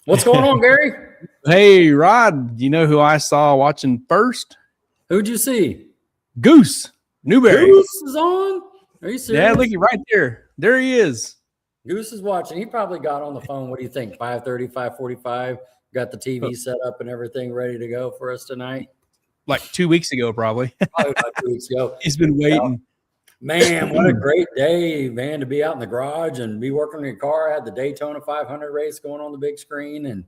What's going on, Gary? Hey, Rod, you know who I saw watching first? Who'd you see? Goose Newberry. Goose is on? Are you serious? Yeah, look right there. There he is. Goose is watching. He probably got on the phone. What do you think? 5:30, 5:45. Got the TV set up and everything ready to go for us tonight. Like 2 weeks ago, probably. Probably about 2 weeks ago. He's been waiting. Man, what a great day, man, to be out in the garage and be working in your car. I had the Daytona 500 race going on the big screen and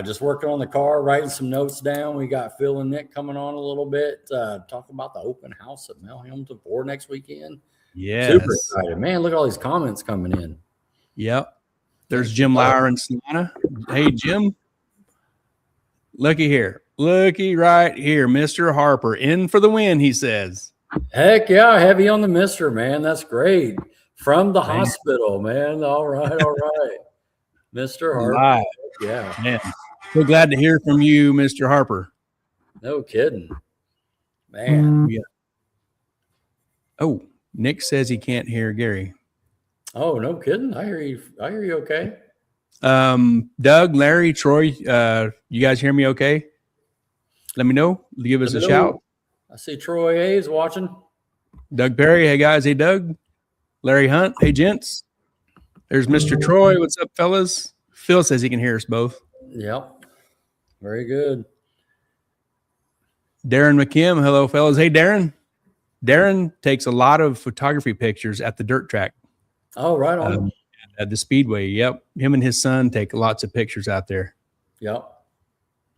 just working on the car, writing some notes down. We got Phil and Nick coming on a little bit, talking about the open house at Mel Hambelton Ford next weekend. Yeah, super excited, man. Look at all these comments coming in. Yep. There's Jim Lauer and Salina. Hey, Jim. Looky here. Looky right here. Mr. Harper in for the win, he says. Heck yeah. Heavy on the mister, man. That's great. From the hospital, man. All right. All right. Mr. Harper. Right. Yeah. Man. So glad to hear from you, Mr. Harper. No kidding. Man. Yeah. Oh, Nick says he can't hear Gary. Oh, no kidding. I hear you. I hear you okay. Doug, Larry, Troy, you guys hear me okay? Let me know. Give us a shout. I see Troy A's watching. Doug Perry. Hey, guys. Hey, Doug. Larry Hunt. Hey, gents. There's Mr. Troy. What's up, fellas? Phil says he can hear us both. Yep. Very good. Darren McKim. Hello, fellas. Hey, Darren. Darren takes a lot of photography pictures at the dirt track. Oh, right on. At the Speedway. Yep. Him and his son take lots of pictures out there. Yep.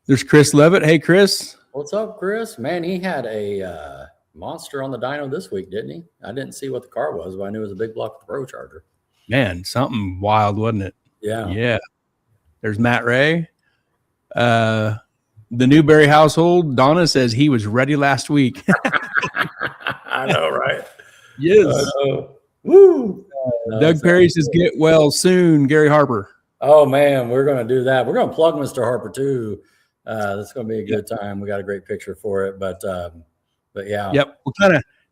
There's Chris Levitt. Hey, Chris. What's up, Chris? Man, he had a monster on the dyno this week, didn't he? I didn't see what the car was, but I knew it was a big block Pro Charger. Man, something wild, wasn't it? Yeah. Yeah. There's Matt Ray. The Newberry household, Donna says he was ready last week. I know, right? Yes. Woo. Doug Perry says, get well soon, Gary Harper. Oh, man, we're going to do that. We're going to plug Mr. Harper, too. That's going to be a good time. We got a great picture for it, but yeah. Yep.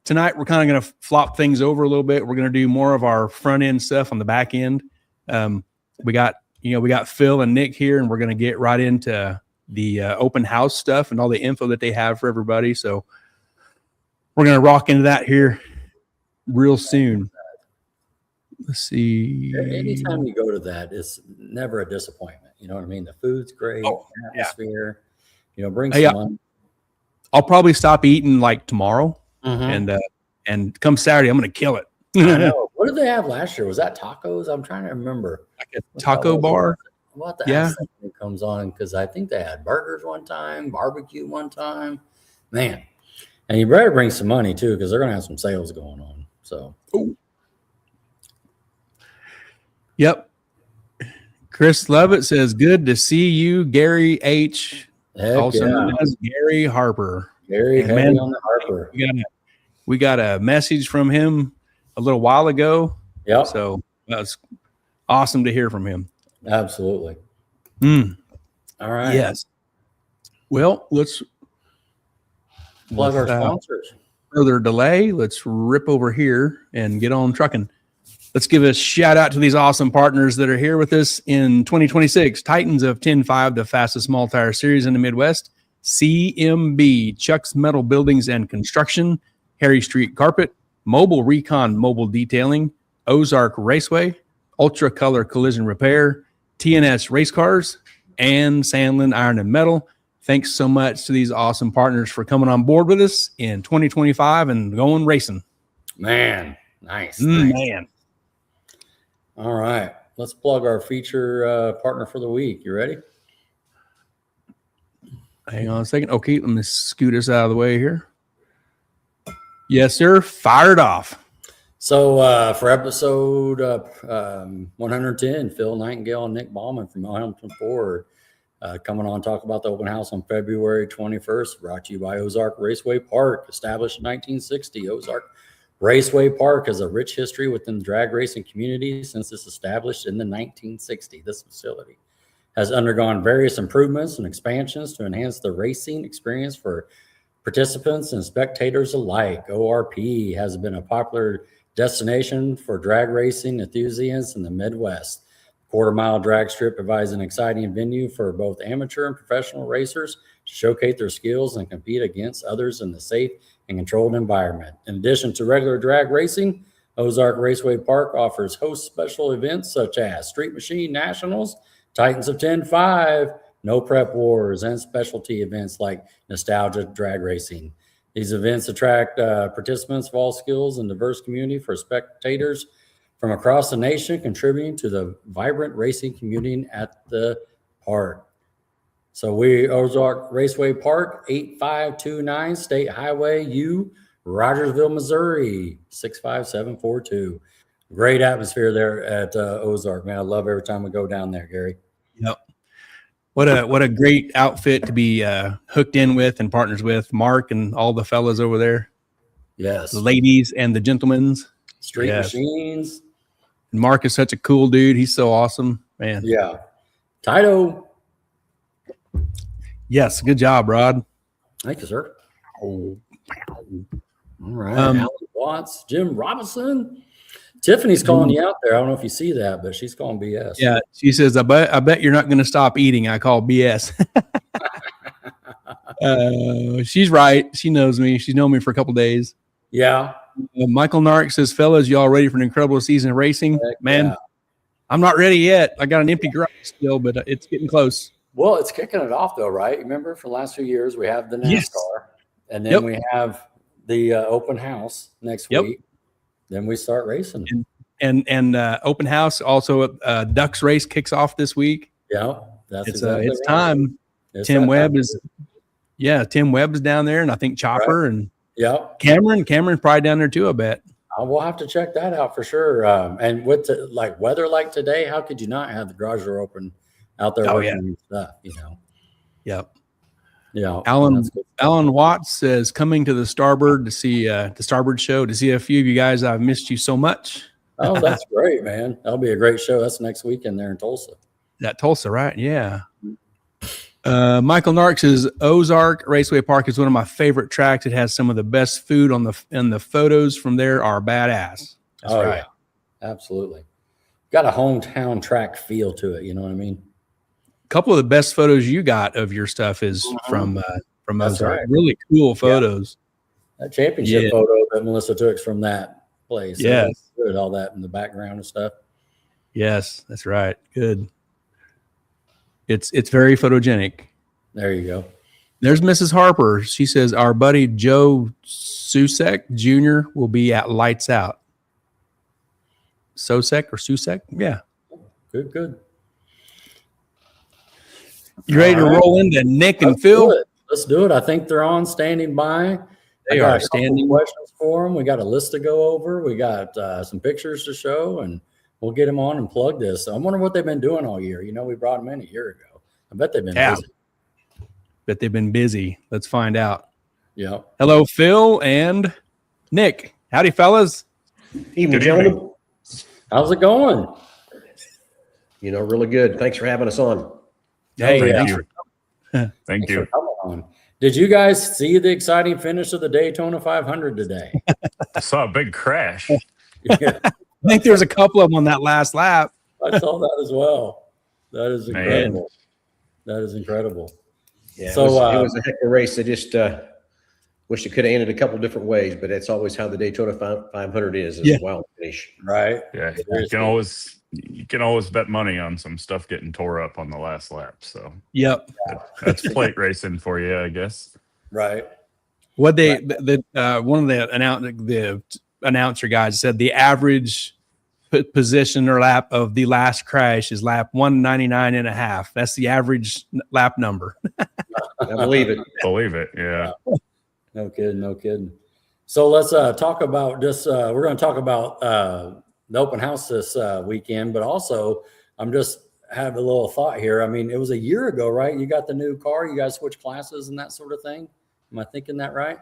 Tonight we're kind of going to flop things over a little bit. We're going to do more of our front end stuff on the back end. We got Phil and Nick here, and we're going to get right into the open house stuff and all the info that they have for everybody. So we're going to rock into that here real soon. Let's see. Anytime you go to that, it's never a disappointment. You know what I mean? The food's great, atmosphere. Yeah. Bring some money. I'll probably stop eating like tomorrow, and come Saturday, I'm going to kill it. I know. What did they have last year? Was that tacos? I'm trying to remember. Like a taco bar. What the hell comes on? Because I think they had burgers one time, barbecue one time. Man, and you better bring some money too, because they're going to have some sales going on. So. Ooh. Yep. Chris Levitt says, good to see you, Gary H. Also known as Gary Harper. Gary heavy on the Harper. We got a message from him a little while ago. Yeah. So that's awesome to hear from him. Absolutely. All right. Yes. Well, let's plug our sponsors. Further delay. Let's rip over here and get on trucking. Let's give a shout out to these awesome partners that are here with us in 2026. Titans of 10.5, the fastest small tire series in the Midwest. CMB, Chuck's Metal Buildings and Construction. Harry Street Carpet. Mobile Recon Mobile Detailing. Ozark Raceway. Ultra Color Collision Repair. TNS Race Cars. And Sandlin Iron and Metal. Thanks so much to these awesome partners for coming on board with us in 2025 and going racing. Man, nice. Man. All right, let's plug our feature partner for the week. You ready? Hang on a second. Okay, let me scoot us out of the way here. Yes, sir. Fired off. So for episode 110, Phil Nightingale and Nic Baalman from Mel Hambelton Ford coming on to talk about the open house on February 21st, brought to you by Ozark Raceway Park, established in 1960. Ozark Raceway Park has a rich history within the drag racing community since it's established in the 1960s. This facility has undergone various improvements and expansions to enhance the racing experience for participants and spectators alike. ORP has been a popular destination for drag racing enthusiasts in the Midwest. Quarter-mile drag strip provides an exciting venue for both amateur and professional racers to showcase their skills and compete against others in a safe and controlled environment. In addition to regular drag racing, Ozark Raceway Park offers host special events such as Street Machine Nationals, Titans of 10-5, No Prep Wars, and specialty events like Nostalgia Drag Racing. These events attract participants of all skills and diverse community for spectators from across the nation, contributing to the vibrant racing community at the park. So Ozark Raceway Park, 8529 State Highway U, Rogersville, Missouri, 65742. Great atmosphere there at Ozark, man. I love every time we go down there, Gary. Yep. What a great outfit to be hooked in with and partners with. Mark and all the fellas over there. Yes. The ladies and the gentlemen's. Street Machines. And Mark is such a cool dude. He's so awesome, man. Yeah. Tito. Yes. Good job, Rod. Thank you, sir. Oh. All right. Alan Watts, Jim Robinson. Tiffany's calling you out there. I don't know if you see that, but she's calling BS. Yeah. She says, I bet you're not going to stop eating. I call BS. She's right. She knows me. She's known me for a couple days. Yeah. Michael Nark says, fellas, y'all ready for an incredible season of racing? Heck, man, yeah. I'm not ready yet. I got an empty garage still, but it's getting close. Well, it's kicking it off, though, right? Remember, for the last few years, we have the NASCAR, Yes. and then we have the open house next Yep. week. Then we start racing. And open house, also Ducks race kicks off this week. Yeah, that's It's exactly it's right. time. It's Tim that Webb time. Tim Webb is down there, and I think Chopper and Yep. Cameron's probably down there too, I bet. We'll have to check that out for sure. And with like weather like today, how could you not have the garage door open out there working and stuff? You know. Yep. Yeah. Alan Watts says coming to the Starboard to see the Starboard show to see a few of you guys. I've missed you so much. Oh, that's great, man. That'll be a great show. That's next weekend there in Tulsa. That Tulsa, right? Yeah. Michael Nark says Ozark Raceway Park is one of my favorite tracks. It has some of the best food and the photos from there are badass. That's right. Yeah. Absolutely. Got a hometown track feel to it. You know what I mean? A couple of the best photos you got of your stuff is from That's Ozark. right. Really cool photos. That championship photo that Melissa took from that place. Yeah. Good, all that in the background and stuff. Yes, that's right. Good. It's very photogenic. There you go. There's Mrs. Harper. She says our buddy Joe Susek Jr. will be at Lights Out. Sosek or Susek? Yeah. Good. You ready to roll into Nick and Phil? Let's do it. I think they're on standing by. They are standing. Questions for them. We got a list to go over. We got some pictures to show, and we'll get them on and plug this. I wonder what they've been doing all year. You know, we brought them in a year ago. I bet they've been busy. Bet they've been busy. Let's find out. Yeah. Hello, Phil and Nick. Howdy, fellas. Evening, gentlemen. How's it going? You know, really good. Thanks for having us on. Hey, Thank you. Thank Thanks you. for coming on. Did you guys see the exciting finish of the Daytona 500 today? I saw a big crash. Yeah, I think there's a couple of them on that last lap. I saw that as well. That is Man. incredible. That is incredible. Yeah, So, it was a heck of a race. I just wish it could have ended a couple different ways, but that's always how the Daytona 500 is Yeah. a wild finish. Right? Yeah, Seriously. you can always bet money on some stuff getting tore up on the last lap. So Yep. that's plate racing for you, I guess. Right. What they one of the announcer guys said the average position or lap of the last crash is lap 199.5. That's the average lap number. I believe it. Believe it. Yeah. No kidding. So let's talk about just we're going to talk about the open house this weekend, but also I'm just have a little thought here. I mean, it was a year ago, right? You got the new car, you guys switched classes and that sort of thing. Am I thinking that right?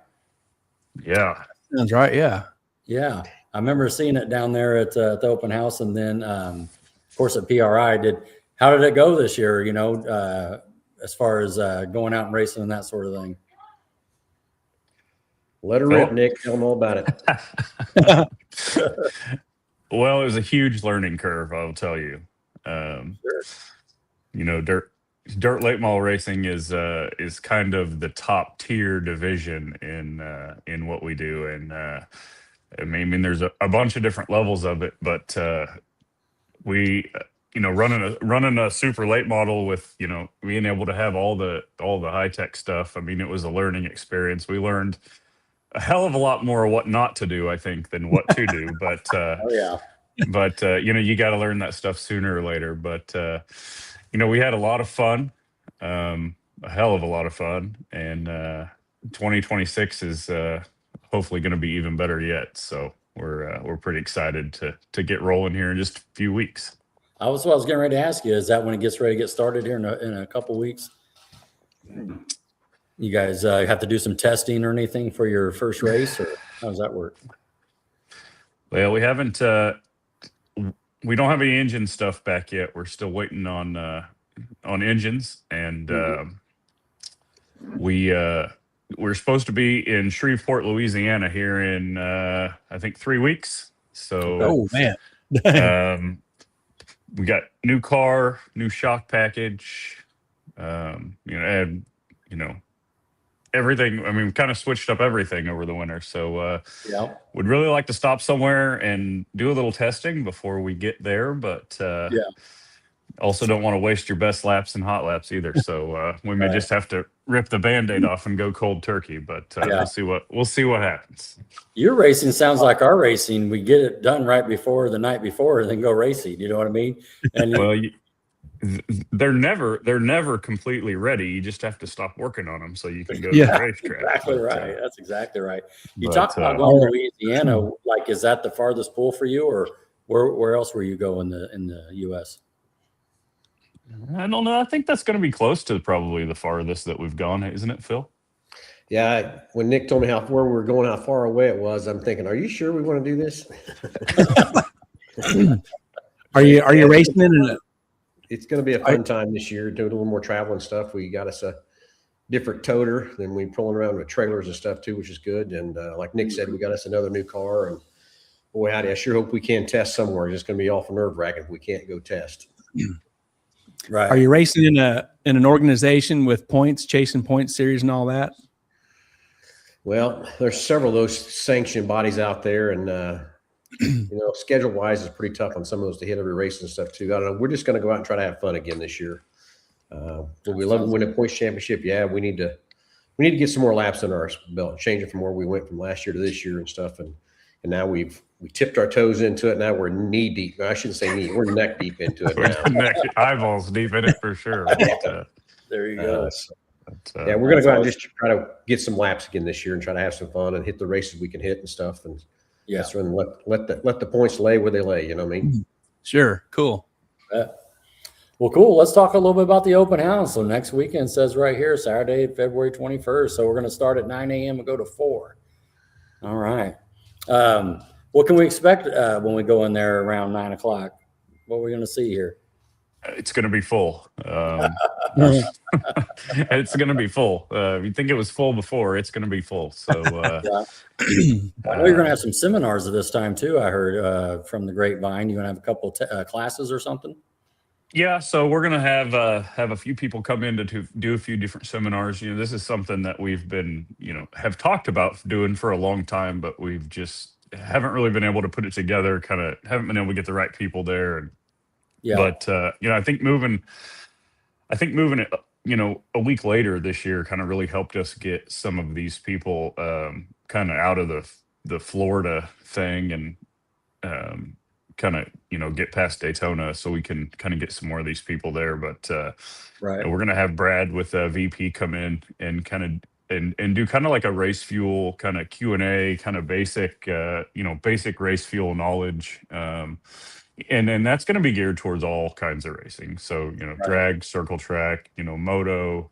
Yeah. Sounds right. Yeah. Yeah. I remember seeing it down there at the open house, and then of course at PRI. How did it go this year? You know, as far as going out and racing and that sort of thing. Let her rip, Nick. Tell them all about it. Well, it was a huge learning curve, I'll tell you. Sure. You know, dirt late model racing is kind of the top tier division in what we do, and I mean there's a bunch of different levels of it, but we running a super late model with being able to have all the high tech stuff. I mean, it was a learning experience. We learned a hell of a lot more what not to do, I think, than what to do. But Oh yeah. you got to learn that stuff sooner or later. But we had a lot of fun, a hell of a lot of fun, and 2026 is hopefully going to be even better yet. So we're pretty excited to get rolling here in just a few weeks. I was getting ready to ask you, is that when it gets ready to get started here in a couple weeks? You guys have to do some testing or anything for your first race, or how does that work? Well, we haven't. We don't have any engine stuff back yet. We're still waiting on engines, and we're supposed to be in Shreveport, Louisiana, here in I think 3 weeks. So, Oh man. We got new car, new shock package, and everything. I mean, we kind of switched up everything over the winter. So Yeah. would really like to stop somewhere and do a little testing before we get there, but Yeah. also don't want to waste your best laps and hot laps either. So we may just have to rip the Band-Aid off and go cold turkey, but Yeah. we'll see what happens. Your racing sounds like our racing. We get it done right before the night before, and then go racing. You know what I mean? And Well, they're never completely ready. You just have to stop working on them so you can go to the racetrack. exactly But, right. That's exactly right. You but, talk about going to Louisiana. Like, is that the farthest pool for you, or where else were you going in the U.S.? I don't know. I think that's going to be close to probably the farthest that we've gone, isn't it, Phil? Yeah, when Nick told me where we were going, how far away it was, I'm thinking, are you sure we want to do this? Are you racing in It's going to be a fun time this year, doing a little more travel and stuff. We got us a different toter than we pulling around with trailers and stuff too, which is good. And like Nick said, we got us another new car. And boy, howdy, I sure hope we can test somewhere. It's just going to be awful nerve wracking if we can't go test. Right. Are you racing in an organization with points, chasing points series and all that? Well, there's several of those sanctioned bodies out there, and schedule wise is pretty tough on some of those to hit every race and stuff too. I don't know. We're just going to go out and try to have fun again this year. We love to win a points championship. Yeah, we need to get some more laps in our belt, change it from where we went from last year to this year and stuff. And now we tipped our toes into it. Now we're knee deep. I shouldn't say knee. We're neck deep into it now. Eyeballs deep in it for sure. But, There you go. Yeah, we're going to go out and just try to get some laps again this year and try to have some fun and hit the races we can hit and stuff. And that's when let the points lay where they lay. You know what I mean? Sure. Cool. Well, cool. Let's talk a little bit about the open house. So next weekend says right here, Saturday, February 21st. So we're going to start at 9 a.m. and go to 4. All right. What can we expect when we go in there around 9 o'clock? What are we going to see here? it's going to be full. It's going to be full. You think it was full before, it's going to be full. So I know you're going to have some seminars at this time too. I heard from the grapevine. You're going to have a couple classes or something. yeah, so we're going to have a few people come in to do a few different seminars. You know, this is something that we've been, have talked about doing for a long time, but we've just haven't really been able to put it together. Kind of haven't been able to get the right people there. And but I think moving it, a week later this year kind of really helped us get some of these people kind of out of the Florida thing and kind of get past Daytona so we can kind of get some more of these people there. But we're going to have Brad with VP come in and kind of and do kind of like a race fuel kind of Q&A, kind of basic basic race fuel knowledge. And then that's going to be geared towards all kinds of racing. So, drag, circle track, moto,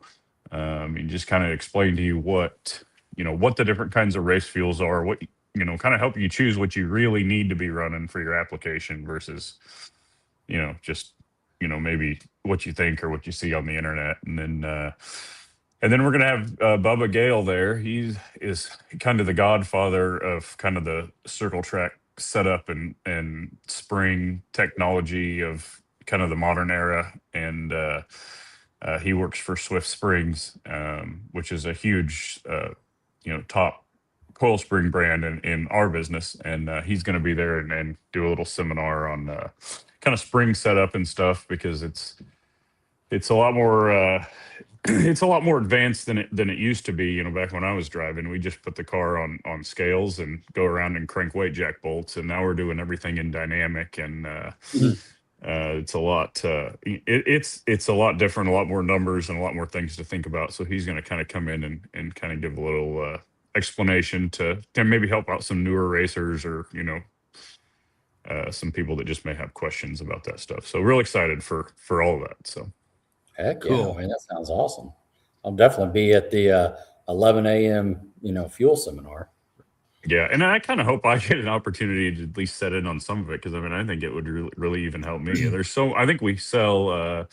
and just kind of explain to you what the different kinds of race fuels are, what, kind of help you choose what you really need to be running for your application versus, just, maybe what you think or what you see on the internet. And then we're going to have Bubba Gale there. He is kind of the godfather of kind of the circle track setup and spring technology of kind of the modern era, and he works for Swift Springs, which is a huge, top coil spring brand in our business, and he's going to be there and do a little seminar on kind of spring setup and stuff, because it's a lot more it's a lot more advanced than it used to be. Back when I was driving, we just put the car on scales and go around and crank weight jack bolts, and now we're doing everything in dynamic, and it's a lot it's a lot different, a lot more numbers and a lot more things to think about. So he's going to kind of come in and kind of give a little explanation to maybe help out some newer racers, or some people that just may have questions about that stuff. So real excited for all of that. So Heck Cool. yeah, I mean, that sounds awesome. I'll definitely be at the 11 a.m. Fuel seminar. yeah, and I kind of hope I get an opportunity to at least set in on some of it, because I think it would really even help me. I think we sell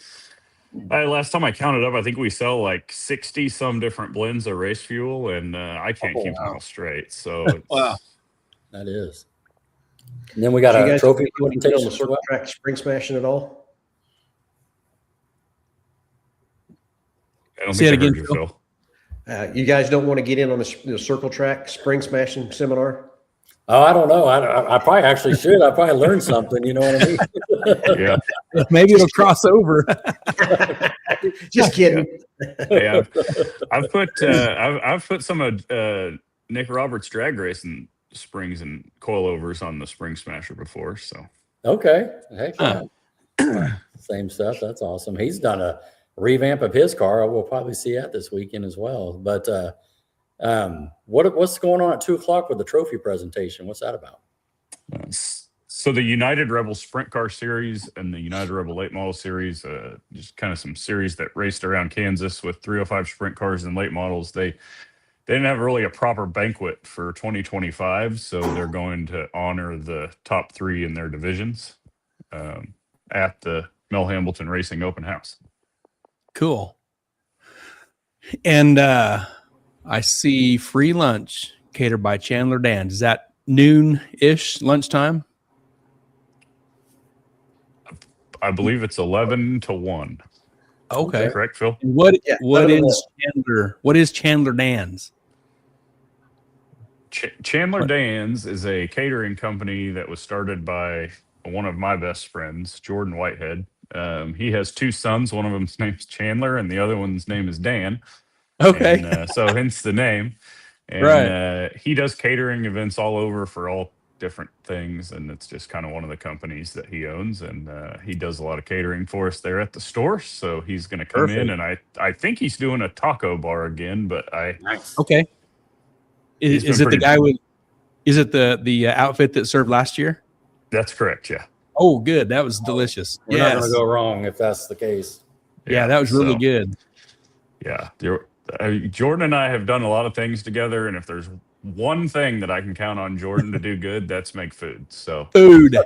last time I counted up, I think we sell like 60 some different blends of race fuel, and I can't keep them all straight. So Wow. That is. And then we got So you a guys trophy want to get on presentation the as circle well. track spring smashing at all? I don't Say think it I again, heard you, Phil. Phil. You guys don't want to get in on the circle track spring smashing seminar? Oh, I don't know. I probably actually should. I probably learned something. You know what I mean? Yeah. Maybe it'll cross over. Just kidding. Yeah, I've put some of Nick Roberts' drag racing springs and coilovers on the Spring Smasher before. So Okay. Heck yeah. Same stuff. That's awesome. He's done a revamp of his car. We'll probably see that this weekend as well. But what's going on at 2:00 with the trophy presentation? What's that about? so the United Rebel Sprint Car Series and the United Rebel Late Model Series, just kind of some series that raced around Kansas with 305 sprint cars and late models. They didn't have really a proper banquet for 2025, so they're going to honor the top 3 in their divisions at the Mel Hambelton Racing Open House. Cool. And I see free lunch catered by Chandler Dans. Is that noon-ish lunchtime? I believe it's 11 to 1. Okay. Correct, Phil? What Yeah, what I don't is Chandler? What is Chandler Dans? Chandler Dans is a catering company that was started by one of my best friends, Jordan Whitehead. He has 2 sons. One of them's name's Chandler, and the other one's name is Dan. Okay. And, so hence the name. And Right. he does catering events all over for all different things, and it's just kind of one of the companies that he owns, and he does a lot of catering for us there at the store. So he's going to come in, and I think he's doing a taco bar again, but Nice. Okay. He's Is been it the pretty- guy with? Is it the outfit that served last year? That's correct. Yeah. Oh, good. That was delicious. We're not Yes. going to go wrong if that's the case. Yeah, that was really so, good. Yeah. Jordan and I have done a lot of things together, and if there's one thing that I can count on Jordan to do good, that's make food. So Food.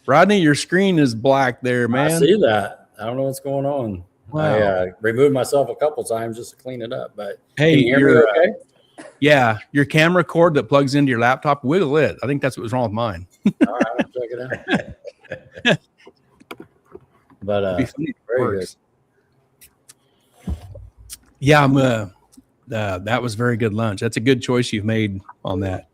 Rodney, your screen is black there, I man. see that. I don't know what's going on. Wow. I removed myself a couple times just to clean it up. But Hey, can you hear me your okay? yeah, your camera cord that plugs into your laptop, wiggle it. I think that's what was wrong with mine. All right, I'll check it out. But It'd be funny if it very works. Yeah, I'm that was very good lunch. That's a good choice you've made on that.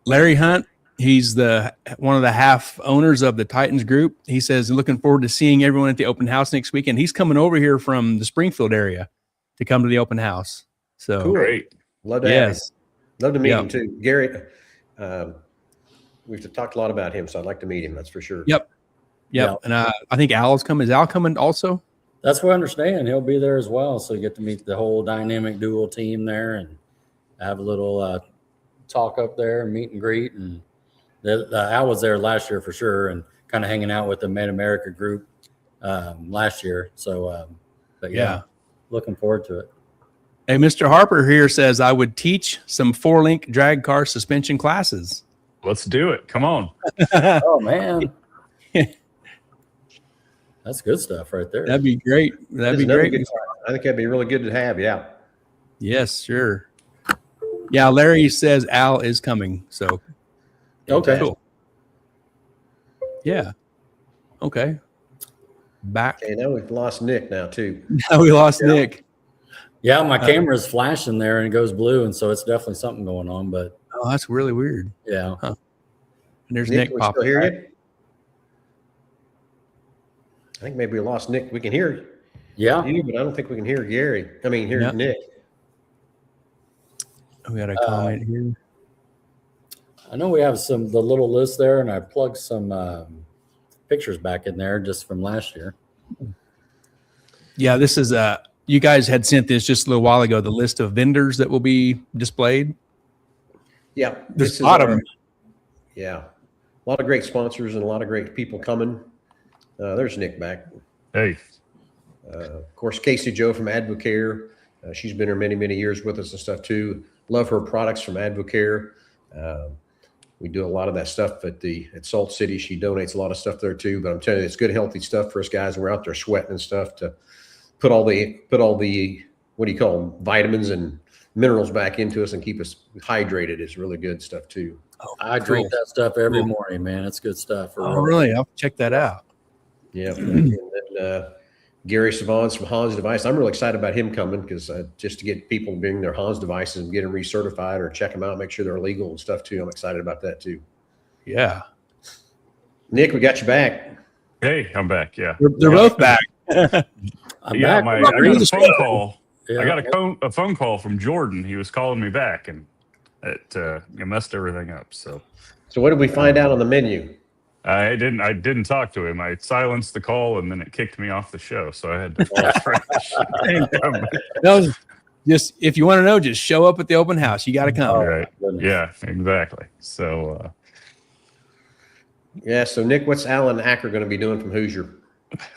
Larry Hunt, he's one of the half owners of the Titans group. He says looking forward to seeing everyone at the open house next weekend. He's coming over here from the Springfield area to come to the open house. So Cool. great. Love to have him. yes, Love to meet Yeah. him too. Gary, we've talked a lot about him, so I'd like to meet him. That's for sure. Yep. Yeah. And I think Al's coming. Is Al coming also? That's what I understand. He'll be there as well. So you get to meet the whole dynamic dual team there and have a little talk up there, meet and greet. And Al was there last year for sure, and kind of hanging out with the Mid America group last year. So, but yeah, looking forward to it. Hey, Mr. Harper here says I would teach some 4-link drag car suspension classes. Let's do it. Come on. Oh man, that's good stuff right there. That'd be great. That'd That's be another great. good- I think that'd be really good to have. Yeah. Yes, sure. Yeah, Larry says Al is coming. So Okay. cool. Yeah. Okay. Back. Okay, now we've lost Nick now too. Now we lost Nick. Yeah, my camera's flashing there and it goes blue, and so it's definitely something going on. But Oh, that's really weird. yeah, And there's Nick, Nick we still popping. hear back. you? I think maybe we lost Nick. We can hear yeah. you, but I don't think we can hear Gary. I mean, hear Yeah. Nick. We got a comment here. I know we have the little list there, and I plugged some pictures back in there just from last year. Yeah, this is you guys had sent this just a little while ago, the list of vendors that will be displayed. Yeah, There's a lot of them. Yeah, a lot of great sponsors and a lot of great people coming. There's Nick back. Hey, Of course, Casey Joe from Advocare. She's been here many, many years with us and stuff too. Love her products from Advocare. We do a lot of that stuff at Salt City. She donates a lot of stuff there too. But I'm telling you, it's good, healthy stuff for us guys. And we're out there sweating and stuff to put all the what do you call them, vitamins and minerals back into us and keep us hydrated. It's really good stuff too. I drink that stuff every morning, man. It's good stuff. For Oh, real. really? I'll check that out. Yeah. And then, Gary Savans from Hans Device. I'm really excited about him coming because just to get people to bring their Hans devices and get them recertified or check them out, make sure they're legal and stuff too. I'm excited about that too. Yeah. Nick, we got you back. hey, I'm back. Yeah, They're both back. I'm yeah. back. I got a phone call. Yeah. I got a phone call from Jordan. He was calling me back, and it messed everything up. So So what did we find out on the menu? I didn't talk to him. I silenced the call, and then it kicked me off the show. So I had to call fresh. That was just, if you want to know, just show up at the open house. You got to come. Oh, Right. goodness. Yeah, exactly. So Yeah. So Nick, what's Alan Acker going to be doing from Hoosier?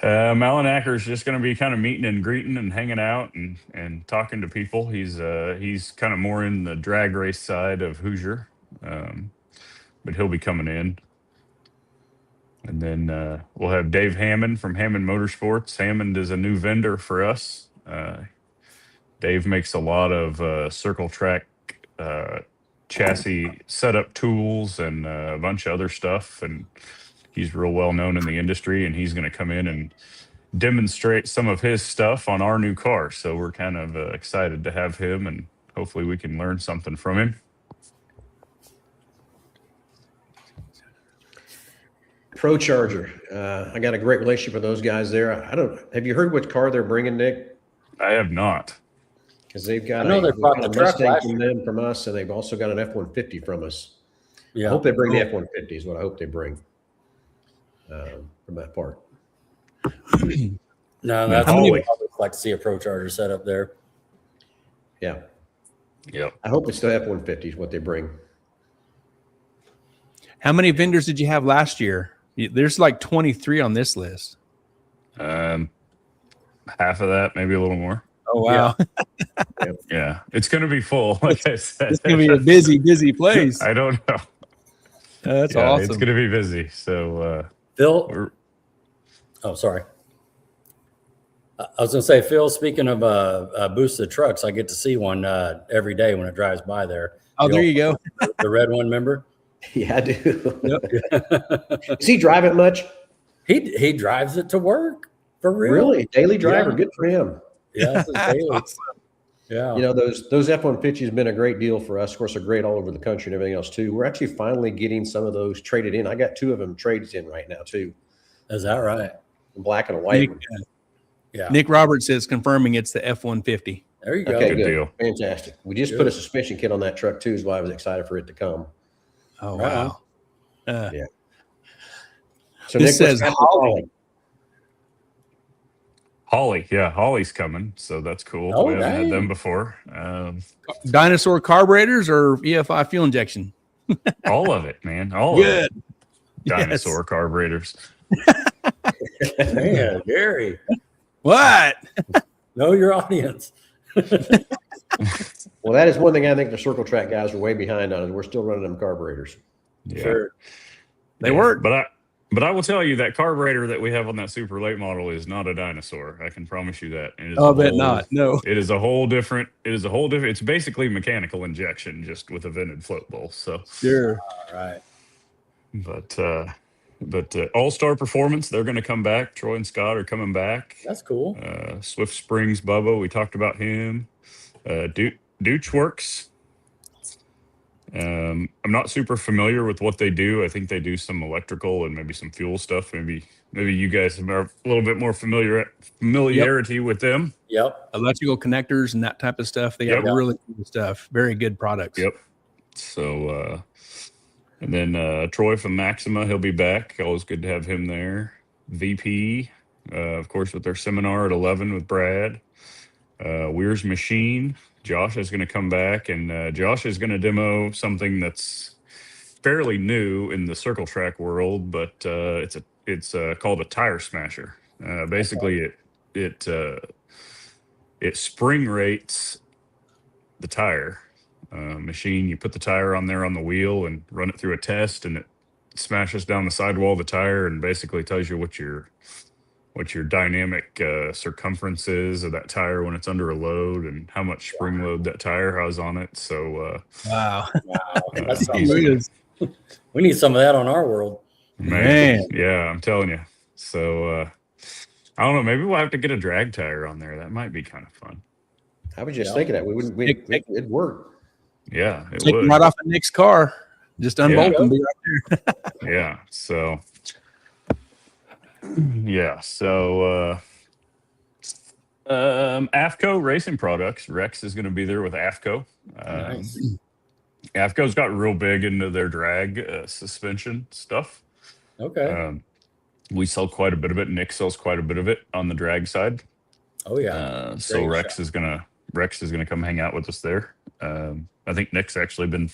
Alan Acker is just going to be kind of meeting and greeting and hanging out and talking to people. He's kind of more in the drag race side of Hoosier, but he'll be coming in. And then we'll have Dave Hammond from Hammond Motorsports. Hammond is a new vendor for us. Dave makes a lot of circle track chassis setup tools and a bunch of other stuff. And he's real well known in the industry. And he's going to come in and demonstrate some of his stuff on our new car. So we're kind of excited to have him, and hopefully we can learn something from him. Pro Charger. I got a great relationship with those guys there. Have you heard what car they're bringing, Nick? I have not. Because they've got I know they brought the truck Mustang last from them, from us, and they've also got an F-150 from us. Yeah. I hope they bring the F-150 is what I hope they bring from that part. No, that's How many- always like to see a Pro Charger set up there. Yeah. Yep. I hope it's the F-150 is what they bring. How many vendors did you have last year? There's like 23 on this list. Half of that, maybe a little more. Oh, wow. Yeah, it's going to be full. Like I said, It's going to be a busy, busy place. I don't know. That's Yeah, awesome. It's going to be busy. So Phil. Oh, sorry. I was going to say, Phil, speaking of boosted trucks, I get to see one every day when it drives by there. Oh, there you go. The red one, remember? Yeah, I do. Does he drive it much? He drives it to work for real. Really? Daily driver. Yeah. Good for him. Yeah, this is That's daily. awesome. Yeah. You know, those F-150s have been a great deal for us. Of course, they're great all over the country and everything else too. We're actually finally getting some of those traded in. I got 2 of them trades in right now too. Is that right? A black and a white. Nick, one. Yeah. Nick Roberts is confirming it's the F-150. There you go. Okay, Good good. deal. Fantastic. We just Good. put a suspension kit on that truck too, is why I was excited for it to come. Oh, Right on. wow. So This Nick, what's says happening? Holly, yeah, Holly's coming, so that's cool. Oh, we haven't dang. had them before. Dinosaur carburetors or EFI fuel injection? All of it, man. All of Good. it. Dinosaur carburetors. Man, Gary, What? know your audience. Well, that is one thing I think the circle track guys are way behind on is we're still running them carburetors. Yeah. Sure. They work. But But I will tell you that carburetor that we have on that super late model is not a dinosaur. I can promise you that. It is I'll bet not. No. It is a whole different. It's basically mechanical injection, just with a vented float bowl. So, Sure. All right. but All Star Performance, they're going to come back. Troy and Scott are coming back. That's cool. Swift Springs Bubba, we talked about him. Dooch Works. I'm not super familiar with what they do. I think they do some electrical and maybe some fuel stuff. Maybe you guys have a little bit more familiarity with them. Yep. Electrical connectors and that type of stuff. They got Yep. really good stuff. Very good products. Yep. So, and then Troy from Maxima, he'll be back. Always good to have him there. VP, of course, with their seminar at 11 with Brad. Weir's Machine. Josh is going to come back, and Josh is going to demo something that's fairly new in the circle track world, but it's called a tire smasher. Basically, it spring rates the tire machine. You put the tire on there on the wheel and run it through a test, and it smashes down the sidewall of the tire and basically tells you what your dynamic circumference is of that tire when it's under a load and how much spring load that tire has on it. So Wow. Wow. That's It something. is. We need some of that on our world. Man. yeah, I'm telling you. So I don't know, maybe we'll have to get a drag tire on there. That might be kind of fun. I was just Yeah. thinking that it'd work. Yeah, it Take would. them right off the Nick's car. Just unbolt Yeah. them. Be right there. Yeah. So yeah. So AFCO Racing Products. Rex is going to be there with AFCO. Nice. AFCO's got real big into their drag suspension stuff. Okay. We sell quite a bit of it. Nick sells quite a bit of it on the drag side. Oh yeah. So Great Rex is gonna come hang out with us there. I think Nick's actually been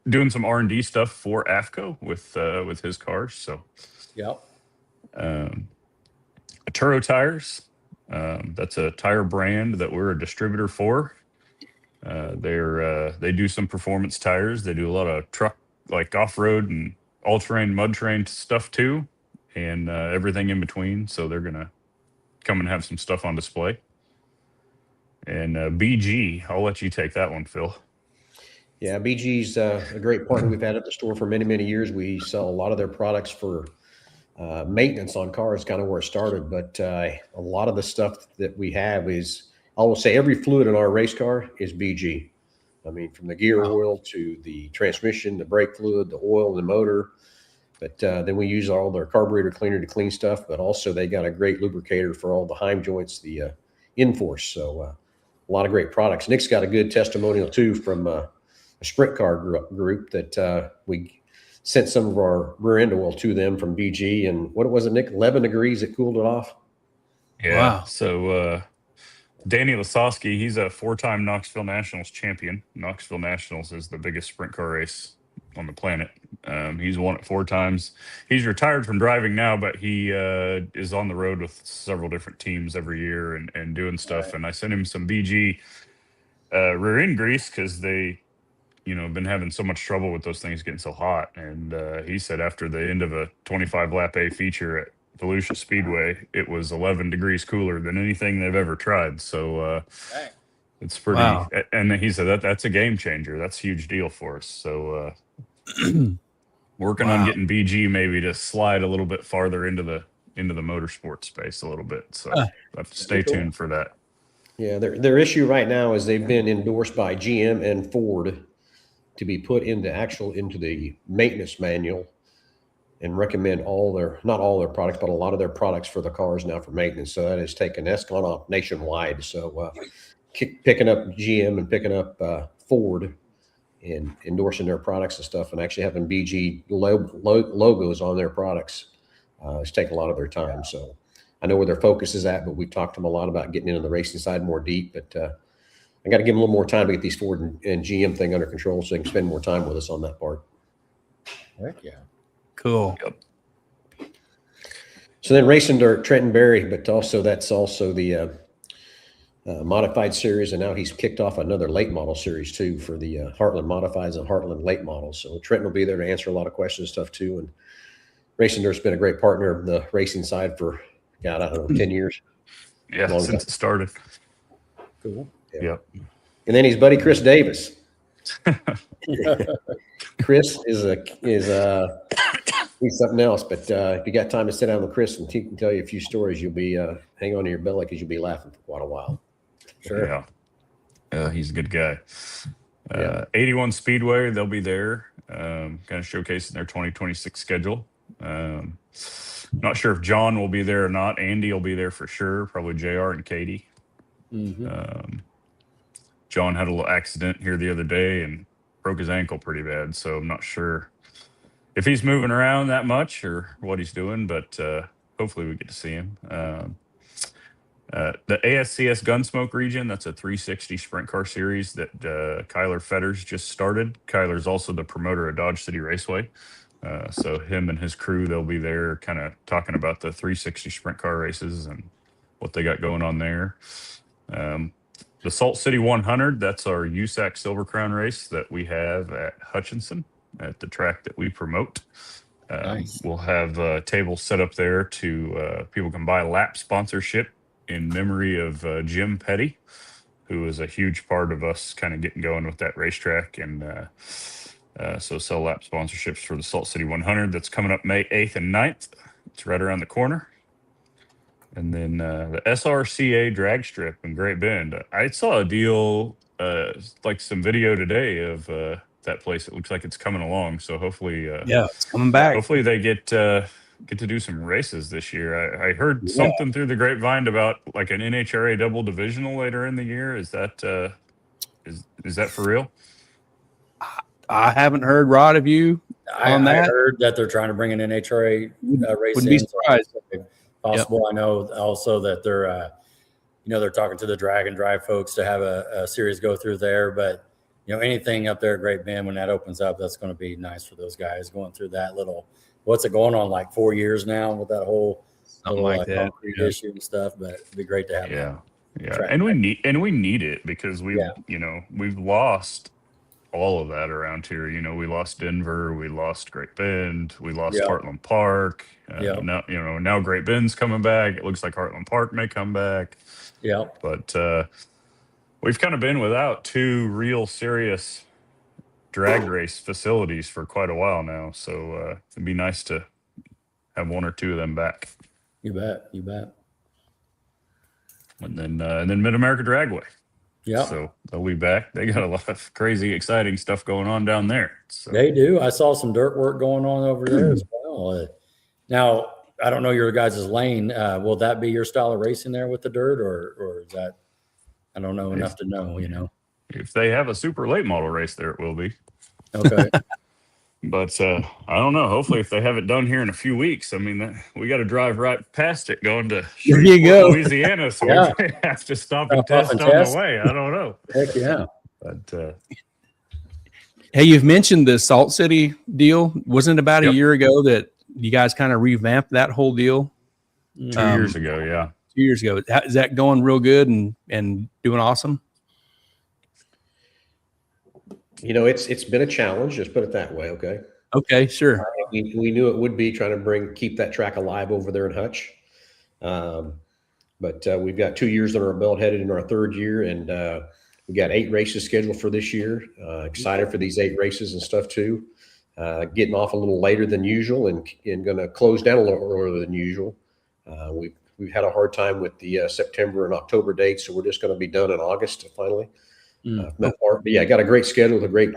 doing some R&D stuff for AFCO with his cars. So Yep. Turo Tires, that's a tire brand that we're a distributor for. They do some performance tires. They do a lot of truck, like off-road and all-terrain, mud terrain stuff too, and everything in between. So they're gonna come and have some stuff on display. And BG, I'll let you take that one, Phil. Yeah, BG's a great partner we've had at the store for many, many years. We sell a lot of their products for maintenance on cars, kind of where it started. But a lot of the stuff that we have is, I will say, every fluid in our race car is BG. I mean, from the gear oil to the transmission, the brake fluid, the oil, the motor. But then we use all their carburetor cleaner to clean stuff. But also they got a great lubricator for all the Heim joints, the Inforce. So a lot of great products. Nick's got a good testimonial too from a sprint car group that we sent some of our rear end oil to them from BG. And what was it, Nick? 11 degrees, it cooled it off. Yeah. Wow. So Danny Lasowski, he's a 4-time Knoxville Nationals champion. Knoxville Nationals is the biggest sprint car race on the planet. He's won it 4 times. He's retired from driving now, but he is on the road with several different teams every year and doing stuff. Right. And I sent him some BG rear end grease because they, been having so much trouble with those things getting so hot. And he said after the end of a 25 lap A feature at Volusia Speedway, it was 11 degrees cooler than anything they've ever tried. So Dang. it's pretty. Wow. And he said that's a game changer. That's a huge deal for us. So working on Wow. getting BG maybe to slide a little bit farther into the motorsport space a little bit. So I have to stay Cool. tuned for that. Yeah, their issue right now is they've been endorsed by GM and Ford to be put into the maintenance manual and recommend not all their products, but a lot of their products for the cars now for maintenance. So that's gone off nationwide. So picking up GM and picking up Ford and endorsing their products and stuff and actually having BG logos on their products has taken a lot of their time. So I know where their focus is at, but we've talked to them a lot about getting into the racing side more deep. But I got to give them a little more time to get these Ford and GM thing under control so they can spend more time with us on that part. Heck yeah. Cool. So then Racing Dirt, Trenton Berry, but that's also the modified series. And now he's kicked off another late model series too for the Heartland Modifieds and Heartland late models. So Trenton will be there to answer a lot of questions and stuff too. And Racing Dirt's been a great partner of the racing side for, God, I don't know, 10 years. Yeah, Long since time. it started. Cool. Yep. And then his buddy Chris Davis. Chris is he's something else. But if you got time to sit down with Chris and he can tell you a few stories, you'll be hang on to your belly because you'll be laughing for quite a while. Sure. Yeah. He's a good guy. Yeah. 81 Speedway, they'll be there, kind of showcasing their 2026 schedule. Not sure if John will be there or not. Andy will be there for sure. Probably JR and Katie. John had a little accident here the other day and broke his ankle pretty bad. So I'm not sure if he's moving around that much or what he's doing, but hopefully we get to see him. The ASCS Gunsmoke region, that's a 360 sprint car series that Kyler Fetters just started. Kyler's also the promoter of Dodge City Raceway. So him and his crew, they'll be there kind of talking about the 360 sprint car races and what they got going on there. The Salt City 100, that's our USAC Silver Crown race that we have at Hutchinson at the track that we promote. Nice. We'll have tables set up there to people can buy lap sponsorship in memory of Jim Petty, who was a huge part of us kind of getting going with that racetrack. And so sell lap sponsorships for the Salt City 100 that's coming up May 8th and 9th. It's right around the corner. And then the SRCA drag strip in Great Bend. I saw a deal, like some video today of that place. It looks like it's coming along. So hopefully, Yeah, it's coming back. hopefully they get to do some races this year. I heard something through the grapevine about like an NHRA double divisional later in the year. Is that is that for real? I haven't heard, Rod, of you on I that. heard that they're trying to bring an NHRA race Wouldn't be in, so surprised. if possible. I know also that they're they're talking to the drag and drive folks to have a series go through there. But anything up there at Great Bend, when that opens up, that's going to be nice for those guys going through that little. What's it going on, like 4 years now with that whole Something like that. concrete issue and stuff? But it'd be great to have. Yeah. track And we need it because we've lost all of that around here. We lost Denver, we lost Great Bend, we lost Yeah. Heartland Park. Yeah. Now Great Bend's coming back. It looks like Heartland Park may come back. Yeah. But we've kind of been without two real serious drag race facilities for quite a while now. So it'd be nice to have one or two of them back. You bet. You bet. And then Mid-America Dragway. Yeah. So they'll be back. They got a lot of crazy, exciting stuff going on down there. So They do. I saw some dirt work going on over there as well. Now, I don't know your guys' lane. Will that be your style of racing there with the dirt, or is that? I don't know enough to know. if they have a super late model race there, it will be. Okay. But I don't know. Hopefully, if they have it done here in a few weeks, I mean, we got to drive right past it going to There you go. Louisiana, so Yeah. we may have to stop and Stop off test and on test. the way. I don't know. Heck yeah. But Hey, you've mentioned the Salt City deal. Wasn't it about a Yep. year ago that you guys kind of revamped that whole deal? 2 years ago, yeah. 2 years ago. Is that going real good and doing awesome? It's been a challenge. Just put it that way. Okay. Okay, sure. We knew it would be trying to keep that track alive over there in Hutch. But we've got 2 years under our belt, headed into our third year, and we got 8 races scheduled for this year. Excited for these 8 races and stuff too. Getting off a little later than usual and going to close down a little earlier than usual. We've had a hard time with the September and October dates, so we're just going to be done in August finally. But yeah, got a great schedule with a great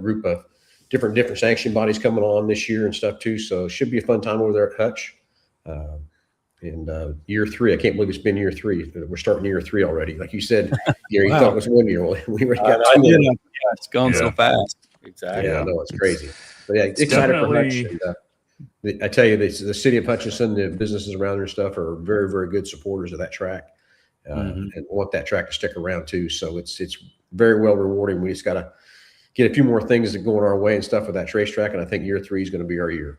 group of different sanction bodies coming on this year and stuff too. So it should be a fun time over there at Hutch. And year 3, I can't believe it's been year 3. We're starting year 3 already. Like you said, Gary, you Wow. thought it was 1 year. We already got I 2. did. Yeah, it's gone so Yeah. fast. Exactly. Yeah, I know it's crazy. But yeah, It's excited for Hutch. definitely- And, I tell you, the city of Hutchinson, the businesses around there and stuff are very, very good supporters of that track, and want that track to stick around too. So it's very well rewarding. We just got to get a few more things that going our way and stuff with that racetrack, and I think year 3 is going to be our year.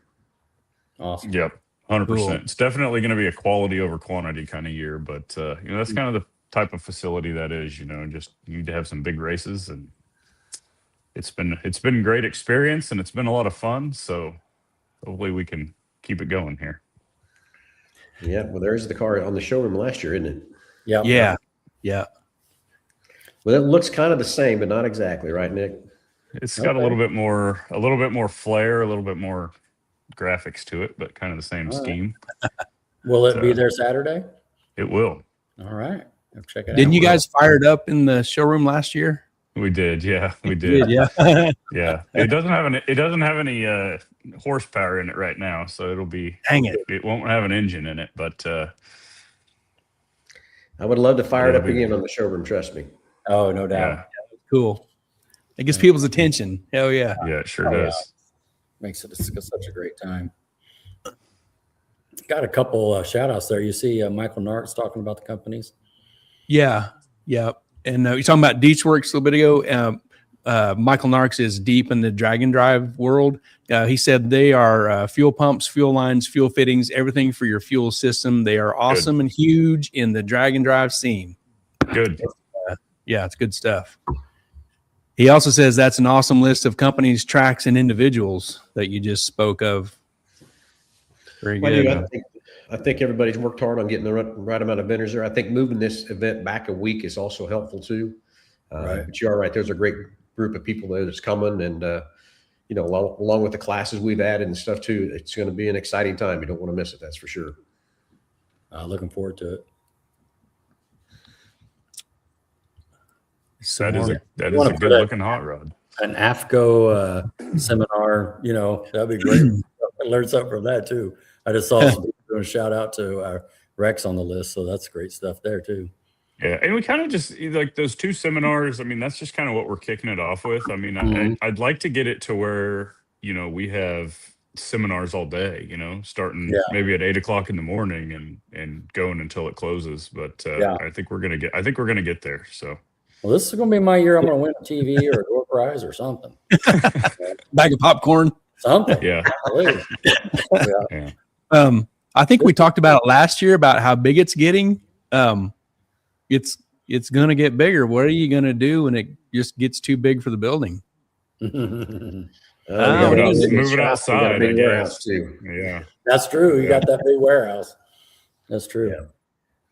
Awesome. Yep, 100%. Cool. It's definitely going to be a quality over quantity kind of year, but that's kind of the type of facility that is. Just you need to have some big races, and it's been a great experience, and it's been a lot of fun. So hopefully we can keep it going here. Yeah, well, there's the car on the showroom last year, isn't it? Yeah. Yeah. Well, it looks kind of the same, but not exactly, right, Nick? It's got a little bit more flair, a little bit more graphics to it, but kind of the same scheme. Will it be there Saturday? It will. All right. I'll check it out. Didn't you guys fire it up in the showroom last year? We did, yeah, we did. Yeah. Yeah. It doesn't have any horsepower in it right now, so it'll be. Dang it. It won't have an engine in it, but I would love to fire it up again on the showroom. Trust me. Oh, no doubt. yeah, Cool. It gets people's attention. Hell yeah. yeah, it sure does. Makes it such a great time. Got a couple shout outs there. You see Michael Nartz talking about the companies. Yeah. Yeah. And you're talking about Dietz Works a little bit ago. Michael Narks is deep in the drag and drive world. He said they are fuel pumps, fuel lines, fuel fittings, everything for your fuel system. They are awesome and huge in the drag and drive scene. Good. Yeah, it's good stuff. He also says that's an awesome list of companies, tracks, and individuals that you just spoke of. Very Well, good. I think everybody's worked hard on getting the right amount of vendors there. I think moving this event back a week is also helpful too. Right. But you are right. There's a great group of people that's coming, and along with the classes we've added and stuff too, it's going to be an exciting time. You don't want to miss it. That's for sure. Looking forward to it. That is a good looking hot rod. An AFCO seminar, that'd be great. I learned something from that too. I just saw some people doing a shout out to Rex on the list, so that's great stuff there too. Yeah, and we kind of just like those two seminars. I mean, that's just kind of what we're kicking it off with. I mean, I'd like to get it to where we have seminars all day. Starting maybe at 8 o'clock in the morning and going until it closes. But I think we're gonna get there. So. Well, this is going to be my year. I'm going to win a TV or a door prize or something. Bag of popcorn. Something. Yeah. Yeah. I think we talked about it last year about how big it's getting. It's going to get bigger. What are you going to do when it just gets too big for the building? Move it outside. Big warehouse too. Yeah. That's true. You got that big warehouse. That's true. Yeah.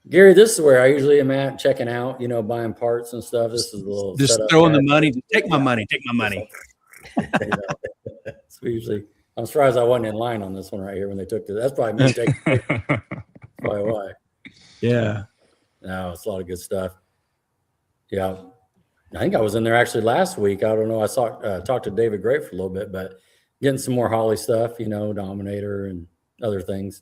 Gary, this is where I usually am at checking out, buying parts and stuff. This is a little just throwing the money. Take my money. Take my money. So usually, I'm surprised I wasn't in line on this one right here when they took this. That's probably me taking. Probably why. Yeah. No, it's a lot of good stuff. Yeah, I think I was in there actually last week. I don't know. I talked to David Gray for a little bit, but getting some more Holly stuff, Dominator and other things.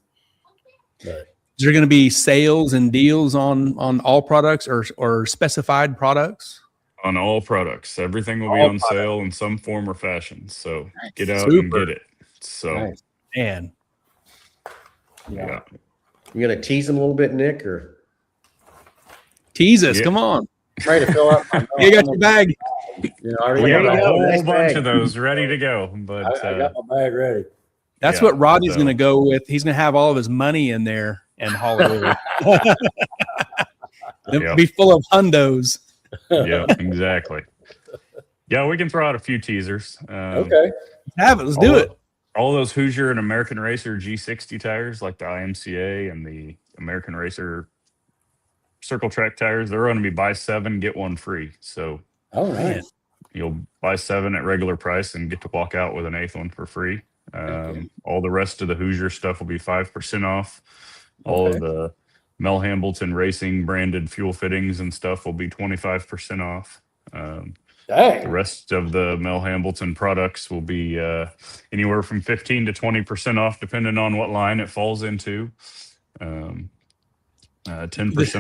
But. Is there going to be sales and deals on all products or specified products? On all products. Everything will be on sale in some form or fashion. So get out and get it. So, man. Yeah. You going to tease them a little bit, Nick, or? Tease us. Come on. I'm ready to fill up. You got your bag. We got a whole bunch of those ready to go. But I got my bag ready. That's what Rodney's going to go with. He's going to have all of his money in there and haul it over. It'll be full of hundos. Yeah, exactly. Yeah, we can throw out a few teasers. Okay. Have it. Let's do it. All those Hoosier and American Racer G60 tires, like the IMCA and the American Racer Circle Track tires, they're going to be buy 7, get 1 free. So nice. You'll buy 7 at regular price and get to walk out with an 8th one for free. All the rest of the Hoosier stuff will be 5% off. All of the Mel Hambelton Racing branded fuel fittings and stuff will be 25% off. The rest of the Mel Hambelton products will be anywhere from 15 to 20% off, depending on what line it falls into. 10%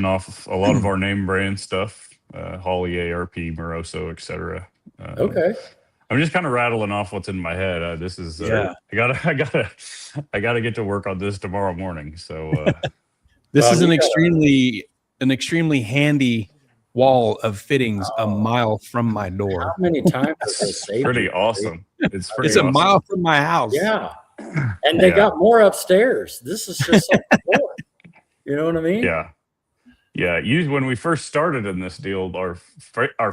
off a lot of our name brand stuff, Holly, ARP, Moroso, etc. I'm just kind of rattling off what's in my head. This is I gotta get to work on this tomorrow morning. So this is an extremely handy wall of fittings a mile from my door. How many times has they saved pretty awesome. It's a mile from my house. Yeah, and they got more upstairs. This is just something more. You know what I mean? Yeah. Yeah, when we first started in this deal, our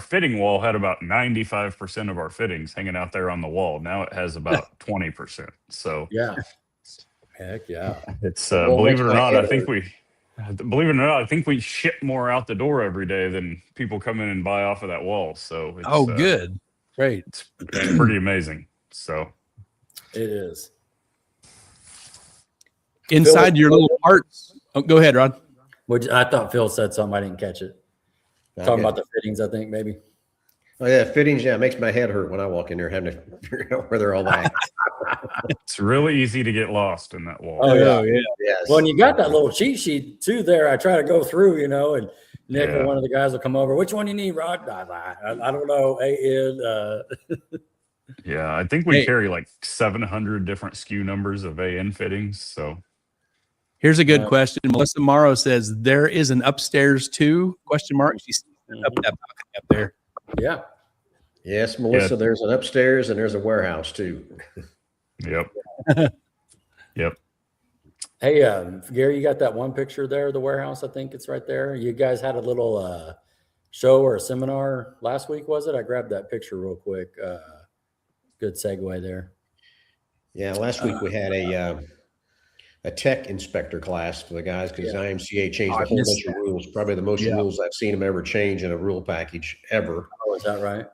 fitting wall had about 95% of our fittings hanging out there on the wall. Now it has about 20%. So yeah, Heck yeah. It's Well, believe it makes or my not, head I think hurt. I think we ship more out the door every day than people come in and buy off of that wall. So Oh, good. Great. it's pretty amazing. So It is. Inside your little parts. Oh, go ahead, Rod. I thought Phil said something. I didn't catch it. Talking about the fittings, I think, maybe. Oh yeah, fittings. Yeah, it makes my head hurt when I walk in there having to figure out where they're all at. it's really easy to get lost in that wall. Oh, yeah. Yes. Well, and you got that little cheat sheet too there. I try to go through, and Nick or one of the guys will come over. Which one you need, Rod? I don't know. Yeah, I think we carry like 700 different SKU numbers of AN fittings. So here's a good question. Melissa Morrow says there is an upstairs too? ? She's up that balcony up there. Yeah. Yes, Melissa. There's an upstairs and there's a warehouse too. Yep. Yep. Hey, Gary, you got that one picture there of the warehouse? I think it's right there. You guys had a little show or a seminar last week, was it? I grabbed that picture real quick. Good segue there. Yeah, last week we had a tech inspector class for the guys because IMCA changed a whole bunch of rules. Probably the most rules I've seen them ever change in a rule package ever. Oh, is that right?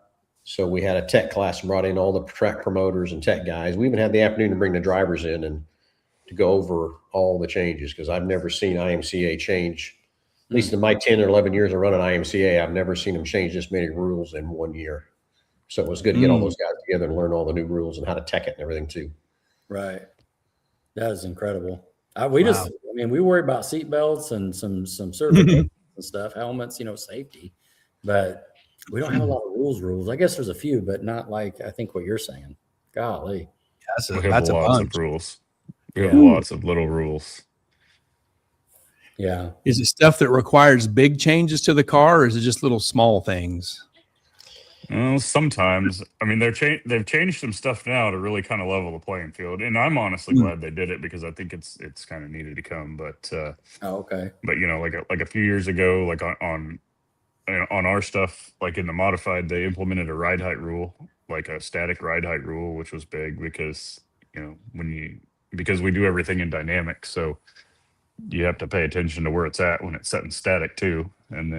So we had a tech class and brought in all the track promoters and tech guys. We even had the afternoon to bring the drivers in and to go over all the changes because I've never seen IMCA change. At least in my 10 or 11 years of running IMCA, I've never seen them change this many rules in 1 year. So it was good to get all those guys together and learn all the new rules and how to tech it and everything too. Right. That is incredible. We worry about seat belts and some certifications and stuff, helmets, safety, but we don't have a lot of rules. I guess there's a few, but not like I think what you're saying. Golly. That's lots of rules. We have lots of little rules. Yeah. Is it stuff that requires big changes to the car, or is it just little small things? Well, sometimes. I mean, they've changed some stuff now to really kind of level the playing field, and I'm honestly glad they did it because I think it's kind of needed to come. But okay. But like a few years ago, like on our stuff, like in the modified, they implemented a ride height rule, like a static ride height rule, which was big because because we do everything in dynamic, so you have to pay attention to where it's at when it's set in static too. And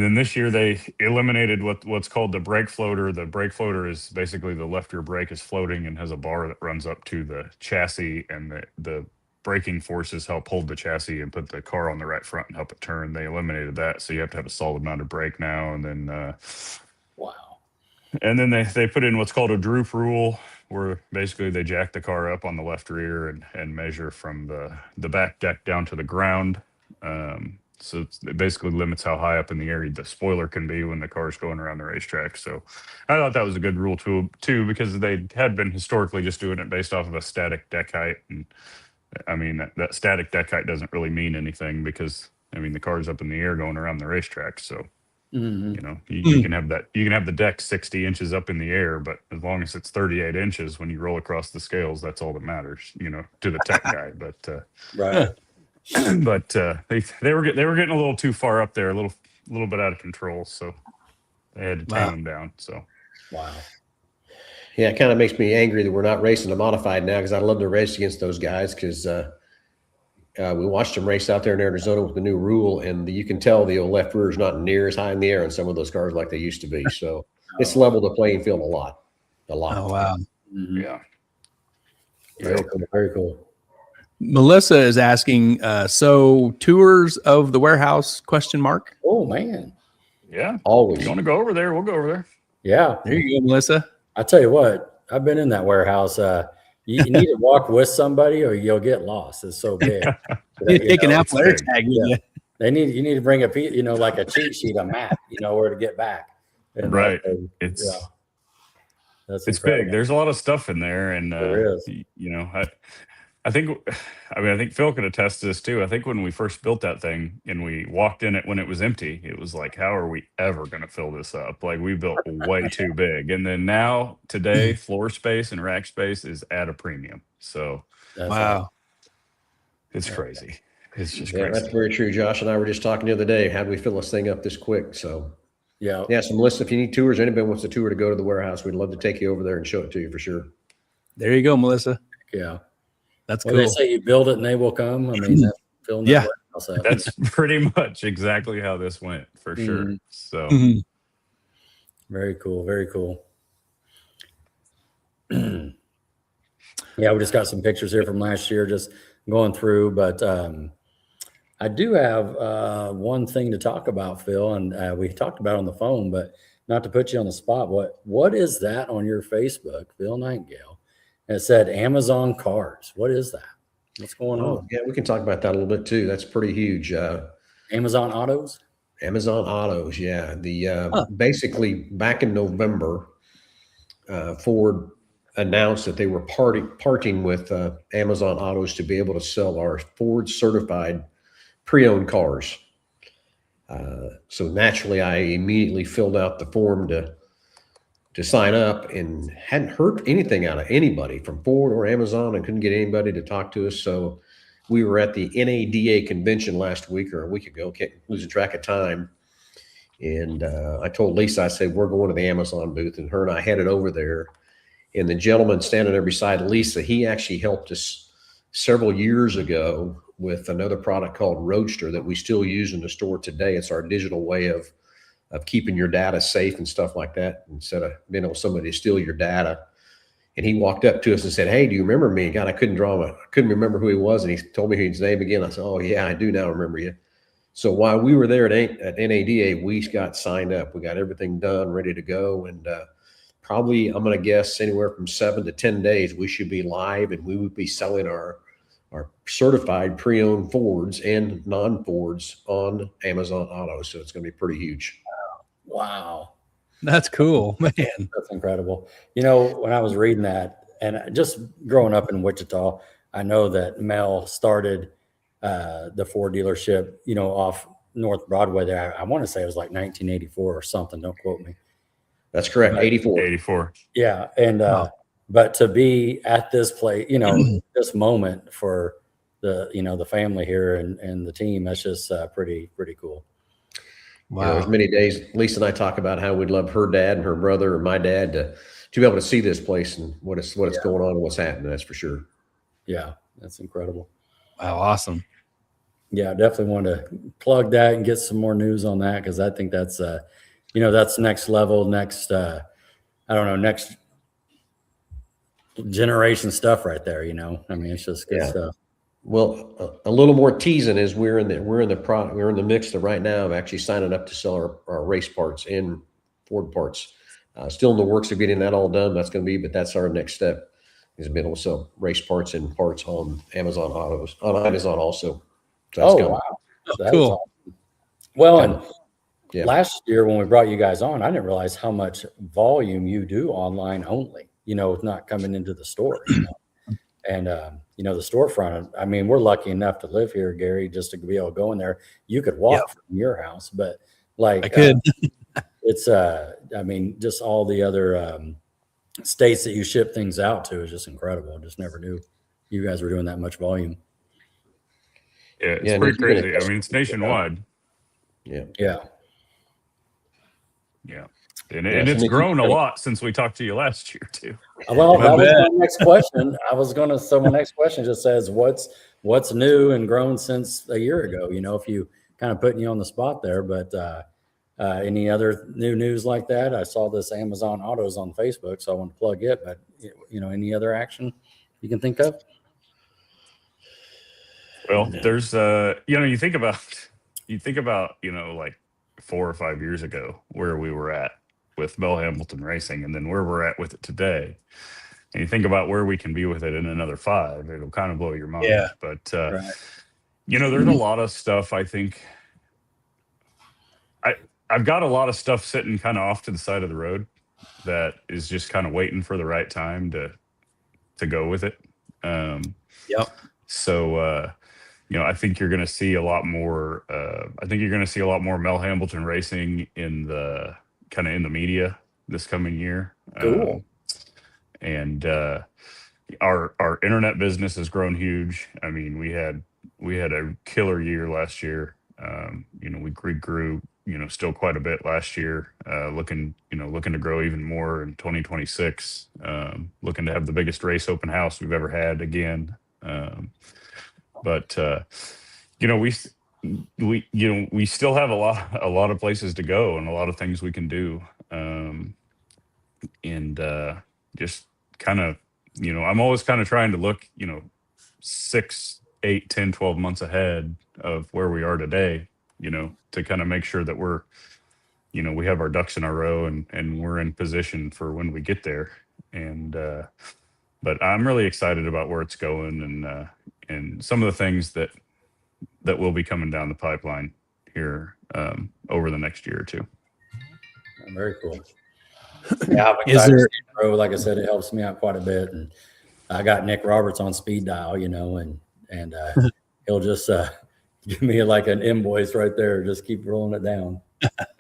then this year they eliminated what's called the brake floater. The brake floater is basically the left rear brake is floating and has a bar that runs up to the chassis, and the braking forces help hold the chassis and put the car on the right front and help it turn. They eliminated that, so you have to have a solid mounted brake now. And then wow. And then they put in what's called a droop rule, where basically they jack the car up on the left rear and measure from the back deck down to the ground. So it basically limits how high up in the air the spoiler can be when the car's going around the racetrack. So I thought that was a good rule too, because they had been historically just doing it based off of a static deck height. And I mean, that static deck height doesn't really mean anything because, I mean, the car's up in the air going around the racetrack. So, you can have the deck 60 inches up in the air, but as long as it's 38 inches when you roll across the scales, that's all that matters, to the tech guy. But right. But they were getting a little too far up there, a little bit out of control, so they had to tame them down. So, wow. Yeah, it kind of makes me angry that we're not racing the modified now because I'd love to race against those guys because we watched them race out there in Arizona with the new rule, and you can tell the old left rear is not near as high in the air on some of those cars like they used to be. So it's leveled the playing field a lot. Oh, wow. Mm-hmm. Yeah. Very cool. Very cool. Melissa is asking, so tours of the warehouse, ? Oh, man. Yeah. Always. If you want to go over there, we'll go over there. Yeah. There you go, Melissa. I tell you what, I've been in that warehouse. You need to walk with somebody or you'll get lost. It's so big. You take an Apple big. AirTag with you. You need to bring like a cheat sheet, a map, where to get back. And Right. That's It's incredible. big. There's a lot of stuff in there, and There is. I think Phil could attest to this too. I think when we first built that thing and we walked in it when it was empty, it was like, how are we ever going to fill this up? Like, we built way too big. And then today, floor space and rack space is at a premium. So Wow. it's crazy. It's just Yeah, crazy. that's very true. Josh and I were just talking the other day. How do we fill this thing up this quick? So Yeah. so Melissa, if you need tours, anybody wants a tour to go to the warehouse, we'd love to take you over there and show it to you for sure. There you go, Melissa. Yeah. That's Well, cool. they say you build it and they will come. I mean, that's Phil. Yeah. That's pretty much exactly how this went for sure. Mhm. So Mhm. Very cool. Very cool. Yeah, we just got some pictures here from last year, just going through. But I do have one thing to talk about, Phil, and we talked about it on the phone, but not to put you on the spot. What is that on your Facebook, Phil Nightingale? And it said Amazon cars. What is that? What's going Oh, on? yeah, we can talk about that a little bit too. That's pretty huge. Amazon Autos? Amazon Autos, yeah. The Huh. basically back in November, Ford announced that they were parting with Amazon Autos to be able to sell our Ford certified pre-owned cars. So naturally, I immediately filled out the form to sign up, and hadn't heard anything out of anybody from Ford or Amazon, and couldn't get anybody to talk to us. So we were at the NADA convention last week or a week ago, can't losing track of time. And I told Lisa, I said, we're going to the Amazon booth, and her and I headed over there. And the gentleman standing there beside Lisa, he actually helped us several years ago with another product called Roadster that we still use in the store today. It's our digital way of keeping your data safe and stuff like that, instead of being able somebody to steal your data. And he walked up to us and said, "Hey, do you remember me?" God, I couldn't remember who he was. And he told me his name again. I said, "Oh yeah, I do now remember you." So while we were there at NADA, we got signed up. We got everything done, ready to go. And probably, I'm going to guess, anywhere from 7 to 10 days, we should be live, and we would be selling our certified pre-owned Fords and non-Fords on Amazon Auto. So it's going to be pretty huge. Wow. That's cool, man. That's incredible. You know, when I was reading that, and just growing up in Wichita, I know that Mel started the Ford dealership, you know, off North Broadway there. I want to say it was like 1984 or something. Don't quote me. That's correct. But 84. 84. yeah. And, Wow. but to be at this place, you know, this moment for the, you know, the family here and the team, that's just pretty cool. You know, there's Wow. many days Lisa and I talk about how we'd love her dad and her brother or my dad to be able to see this place and what it's going on and what's happening. That's for sure. Yeah. That's incredible. Wow. Awesome. Yeah, I definitely want to plug that and get some more news on that, because I think that's you know, that's next level, next I don't know, next generation stuff right there. You know, I mean, it's just good stuff. Well, a little more teasing is we're in the mix of right now of actually signing up to sell our race parts and Ford parts. Still in the works of getting that all done. But that's our next step, is being able to sell race parts and parts on Amazon Autos, on Amazon also. So that's coming. Wow, that cool. is awesome. Well, and Yeah. last year when we brought you guys on, I didn't realize how much volume you do online only. You know, with not coming into the store. You know? And you know, the storefront. I mean, we're lucky enough to live here, Gary, just to be able to go in there. You could walk from your house, but like I could. it's I mean, just all the other states that you ship things out to is just incredible. I just never knew you guys were doing that much volume. Yeah, it's Yeah, pretty and it's crazy. I mean, it's nationwide. Yeah. Yeah. Yeah. And Yeah, it's so Nick, grown a lot since we talked to you last year too. Well, I that was bet. my next question. So my next question just says, what's new and grown since a year ago? You know, if you kind of putting you on the spot there, but any other new news like that? I saw this Amazon Autos on Facebook, so I want to plug it, but you know, any other action you can think of? Well, there's you know, you think about, you know, like 4 or 5 years ago where we were at with Mel Hambelton Racing, and then where we're at with it today. And you think about where we can be with it in another 5, it'll kind of blow your mind. Yeah. But Right. you know, there's a lot of stuff. I think I've got a lot of stuff sitting kind of off to the side of the road that is just kind of waiting for the right time to go with it. Yep. So you know, I think you're going to see a lot more. I think you're going to see a lot more Mel Hambelton Racing in the kind of in the media this coming year. Cool. And our internet business has grown huge. I mean, we had a killer year last year. You know, we grew, you know, still quite a bit last year. Looking to grow even more in 2026. Looking to have the biggest race open house we've ever had again. But you know, we we still have a lot of places to go and a lot of things we can do. And just kind of, you know, I'm always kind of trying to look, you know, 6, 8, 10, 12 months ahead of where we are today, you know, to kind of make sure that we're, you know, we have our ducks in a row and we're in position for when we get there. And but I'm really excited about where it's going and some of the things that will be coming down the pipeline here over the next year or two. Very cool. Yeah, I'm Is excited to there- see it grow. Like I said, it helps me out quite a bit. And I got Nick Roberts on speed dial, you know, and he'll just give me like an invoice right there. Just keep rolling it down.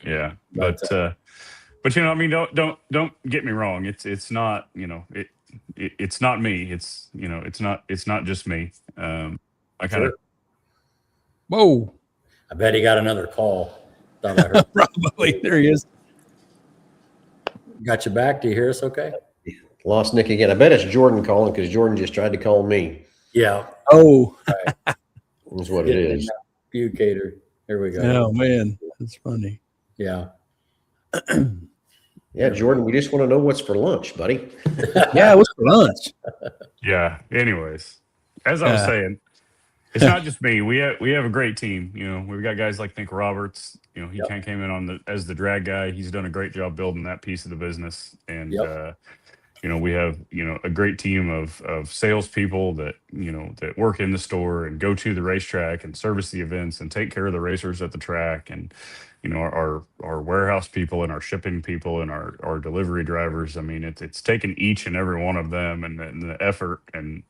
Yeah, but you know, I mean, don't get me wrong. It's not, you know, it's not me. It's, you know, it's not just me. I kind of Whoa. I bet he got another call. Thought I heard. Probably. There he is. Got you back. Do you hear us okay? Lost Nick again. I bet it's Jordan calling because Jordan just tried to call me. Yeah. Oh. That's what it is. Bucator. Here we go. Oh, man. That's funny. Yeah. Yeah, Jordan, we just want to know what's for lunch, buddy. Yeah, what's for lunch? Yeah. Anyways, as I was saying, it's not just me. We have a great team. You know, we've got guys like Nick Roberts. You know, he kind of came in as the drag guy. He's done a great job building that piece of the business. And you know, we have, you know, a great team of salespeople that, you know, that work in the store and go to the racetrack and service the events and take care of the racers at the track. And, you know, our warehouse people and our shipping people and our delivery drivers. I mean, it's taken each and every one of them and the effort and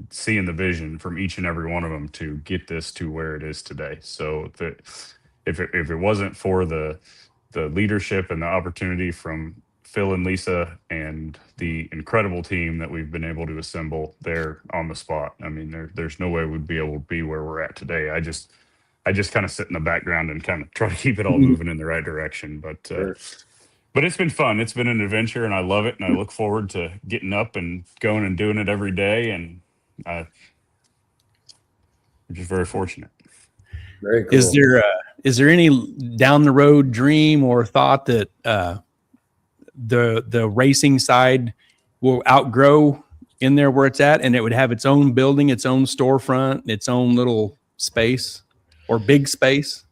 seeing the vision from each and every one of them to get this to where it is today. So if it wasn't for the leadership and the opportunity from Phil and Lisa and the incredible team that we've been able to assemble there on the spot, I mean, there's no way we'd be able to be where we're at today. I just kind of sit in the background and kind of try to keep it all moving in the right direction. But it's been fun. It's been an adventure, and I love it. And I look forward to getting up and going and doing it every day. And I'm just very fortunate. Very cool. Is there any down the road dream or thought that the racing side will outgrow in there where it's at, and it would have its own building, its own storefront, its own little space or big space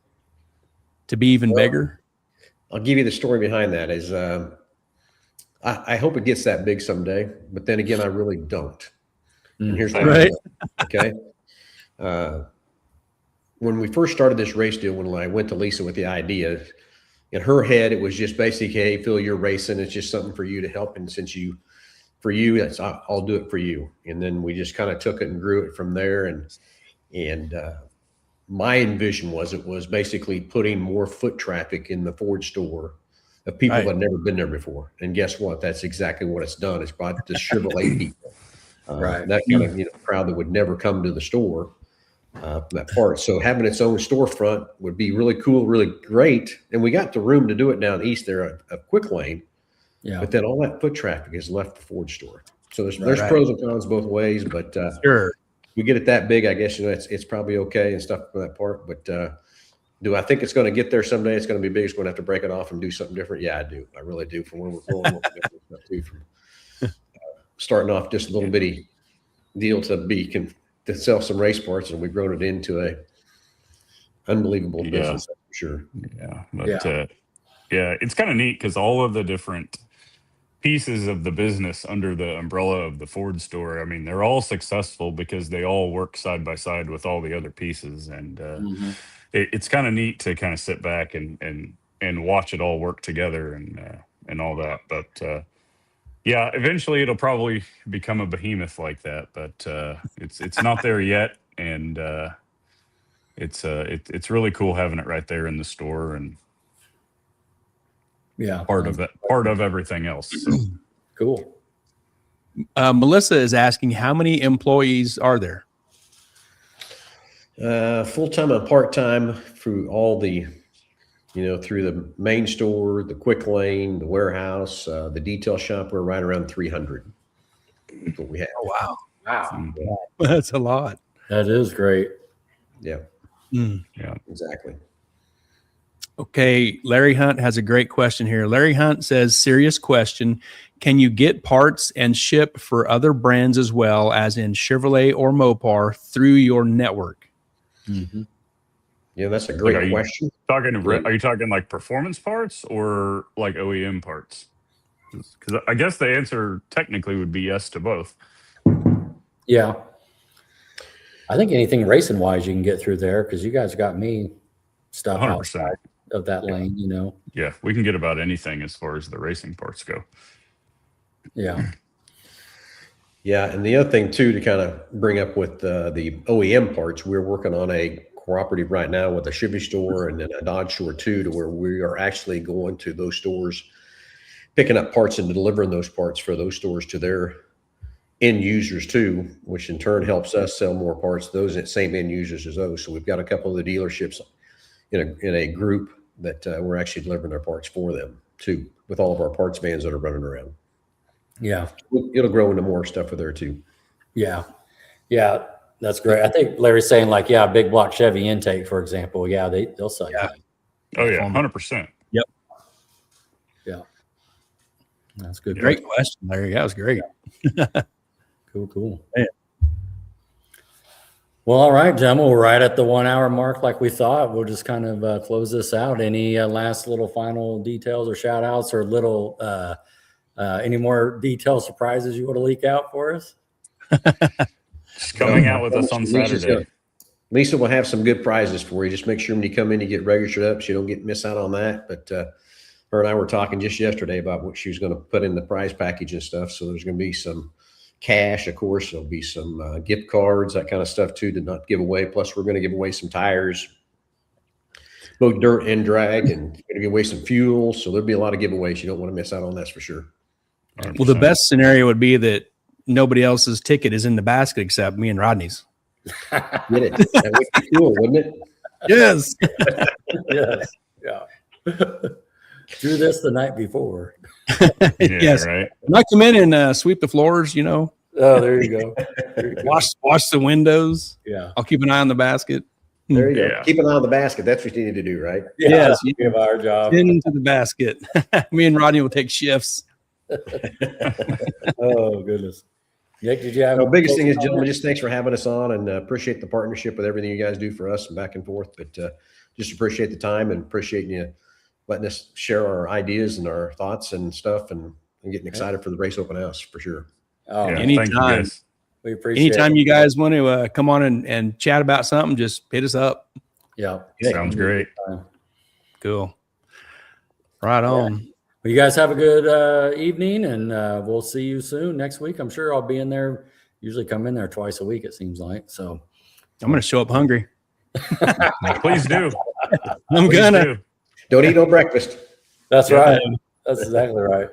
to be even bigger? I'll give you the story behind that is I hope it gets that big someday, but then again, I really don't. And here's why. Right. Okay. When we first started this race deal, when I went to Lisa with the idea, in her head, it was just basically, hey, Phil, you're racing. It's just something for you to help. And since I'll do it for you. And then we just kind of took it and grew it from there. And my envision was basically putting more foot traffic in the Ford store of people that had never been there before. And guess what? That's exactly what it's done. It's brought the Chevrolet people, that kind of crowd that would never come to the store. That part. So having its own storefront would be really cool, really great. And we got the room to do it down east there, a quick lane. Yeah. But then all that foot traffic is left the Ford store. So there's pros and cons both ways. But Sure. We get it that big, I guess, you know, it's probably okay and stuff for that part. But do I think it's going to get there someday? It's going to be big. It's going to have to break it off and do something different. Yeah, I do. I really do. From where we're going, from starting off just a little bitty deal to sell some race parts, and we've grown it into a unbelievable business, that's for sure. Yeah, but it's kind of neat because all of the different pieces of the business under the umbrella of the Ford store, I mean, they're all successful because they all work side by side with all the other pieces, and it's kind of neat to kind of sit back and watch it all work together and all that. But yeah, eventually it'll probably become a behemoth like that, but it's not there yet, and it's really cool having it right there in the store and part of everything else. So. Cool. Melissa is asking, how many employees are there? Full-time and part-time through all the, through the main store, the quick lane, the warehouse, the detail shop. We're right around 300. That's what we have. Oh, wow. Wow. That's a lot. That is great. Yeah, Mm. Yeah. exactly. Okay, Larry Hunt has a great question here. Larry Hunt says, serious question. Can you get parts and ship for other brands as well as in Chevrolet or Mopar through your network? Mm-hmm. Yeah, that's a great Like, question. Are you talking like performance parts or like OEM parts? Because I guess the answer technically would be yes to both. Yeah. I think anything racing wise you can get through there because you guys got me stuff 100%. outside of that lane, you know. Yeah, we can get about anything as far as the racing parts go. Yeah. Yeah, and the other thing too to kind of bring up with the OEM parts, we're working on a cooperative right now with a Chevy store and then a Dodge store too, to where we are actually going to those stores, picking up parts and delivering those parts for those stores to their end users too, which in turn helps us sell more parts to those same end users as those. So we've got a couple of the dealerships in a group that we're actually delivering our parts for them too, with all of our parts vans that are running around. Yeah. It'll grow into more stuff for there too. Yeah. Yeah. That's great. I think Larry's saying like, yeah, big block Chevy intake, for example. Yeah, they'll sell you. Oh yeah, 100%. Yep. Yeah. That's good. Great question, Larry. That was great. Cool. Yeah. Well, all right, gentlemen, we're right at the 1 hour mark like we thought. We'll just kind of close this out. Any last little final details or shout outs or little any more detailed surprises you want to leak out for us? Just coming out with us on Saturday. Lisa will have some good prizes for you. Just make sure when you come in, you get registered up so you don't miss out on that. But her and I were talking just yesterday about what she was going to put in the prize package and stuff. So there's going to be some cash, of course. There'll be some gift cards, that kind of stuff too, to not give away. Plus, we're going to give away some tires, both dirt and drag, and going to give away some fuel. So there'll be a lot of giveaways. You don't want to miss out on that for sure. 100%. Well, the best scenario would be that nobody else's ticket is in the basket except me and Rodney's. Get it? That would be cool, wouldn't it? Yes. Yes. Yeah. Drew this the night before. Yeah, Yes. right. And I come in and sweep the floors, you know, Oh, there you go. There you go. wash the windows. Yeah. I'll keep an eye on the basket. There you go. Yeah. Keep an eye on the basket. That's what you need to do, right? Yes. We have our job. Into the basket. Me and Rodney will take shifts. Oh, goodness. Nick, did you have? The biggest thing is, gentlemen, just thanks for having us on, and appreciate the partnership with everything you guys do for us and back and forth. But just appreciate the time and appreciate you letting us share our ideas and our thoughts and stuff, and getting excited for the race open house for sure. Oh, Yeah, man, Anytime. thank you guys. we appreciate Anytime it. you guys want to come on and chat about something, just hit us up. Yeah. Sounds great. Cool. Right on. Well, you guys have a good evening, and we'll see you soon next week. I'm sure I'll be in there. Usually come in there twice a week, it seems like. So I'm going to show up hungry. Please do. I'm Please gonna. do. Don't eat no breakfast. that's Yeah. right. That's exactly right.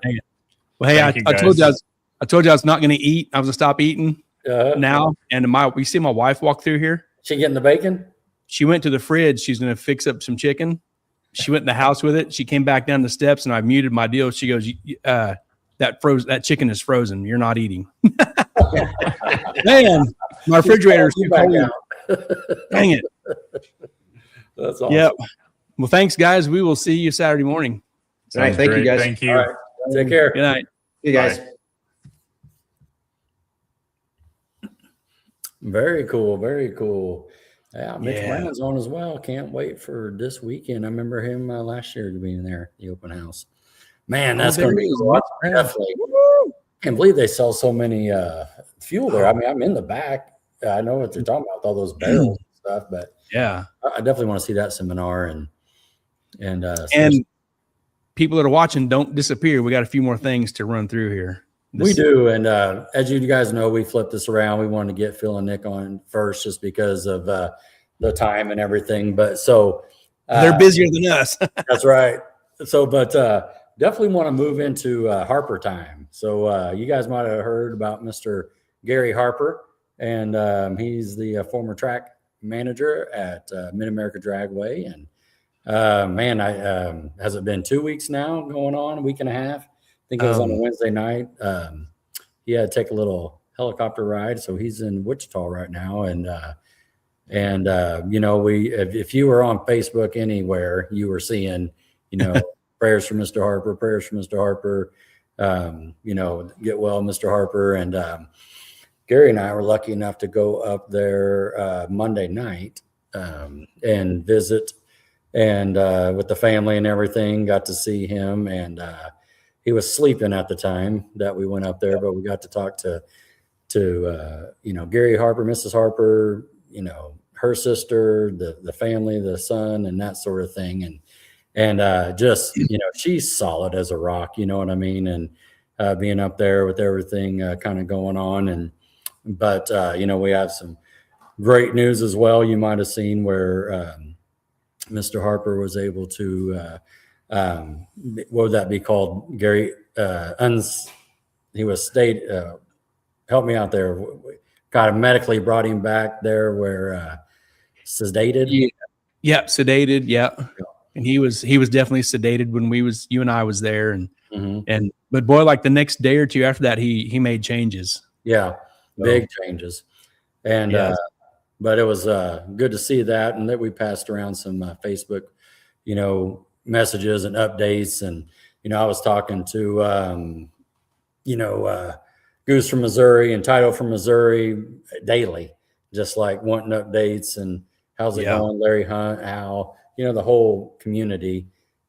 Well, hey, Thank you, I told you guys. I told you I was not going to eat. I was going to stop eating Now, now. And we see my wife walk through here. she getting the bacon? She went to the fridge. She's going to fix up some chicken. She went in the house with it. She came back down the steps, and I muted my deal. She goes, that chicken is frozen. You're not eating. Man, my refrigerator is too Back cold. out. Dang it. That's awesome. Yep. Well, thanks, guys. We will see you Saturday morning. All right, Sounds thank you, great. guys. Thank you. All right. Take care. Good night. See you guys. Bye. Very cool. Very cool. Yeah, Mitch Yeah. Brannan's on as well. Can't wait for this weekend. I remember him last year being there, the open house. Man, that's there going to he be is, cool. Mitch Brannan. Definitely. Can't believe they sell so many fuel there. I mean, I'm in the back. I know what they're talking about with all those barrels and stuff, but Yeah. I definitely want to see that seminar and And people that are watching, don't disappear. We got a few more things to run through here. we do. And as you guys know, we flipped this around. We wanted to get Phil and Nick on first just because of the time and everything. But so They're busier than us. that's right. So, but definitely want to move into Harper time. So you guys might have heard about Mr. Gary Harper, and he's the former track manager at Mid-America Dragway. And man, has it been 2 weeks now going on, a week and a half? I think it was on a Wednesday night. He had to take a little helicopter ride. So he's in Wichita right now. And you know, if you were on Facebook anywhere, you were seeing, you know, prayers for Mr. Harper, prayers for Mr. Harper, you know, get well, Mr. Harper. And Gary and I were lucky enough to go up there Monday night and visit, and with the family and everything, got to see him. And he was sleeping at the time that we went up there, but we got to talk to you know, Gary Harper, Mrs. Harper, you know, her sister, the family, the son, and that sort of thing. And just, you know, she's solid as a rock, you know what I mean? And being up there with everything kind of going on. But you know, we have some great news as well. You might have seen where Mr. Harper was able to, what would that be called, Gary? He was help me out there. Got medically brought him back there where sedated. Yeah, sedated. Yeah. And he was definitely sedated when you and I was there. And but boy, like the next day or two after that, he made changes. Yeah, big changes. And but it was good to see that, and that we passed around some Facebook, you know, messages and updates. And you know, I was talking to you know, Goose from Missouri and Tito from Missouri daily, just like wanting updates and how's it going, Larry Hunt, Al, you know, the whole community.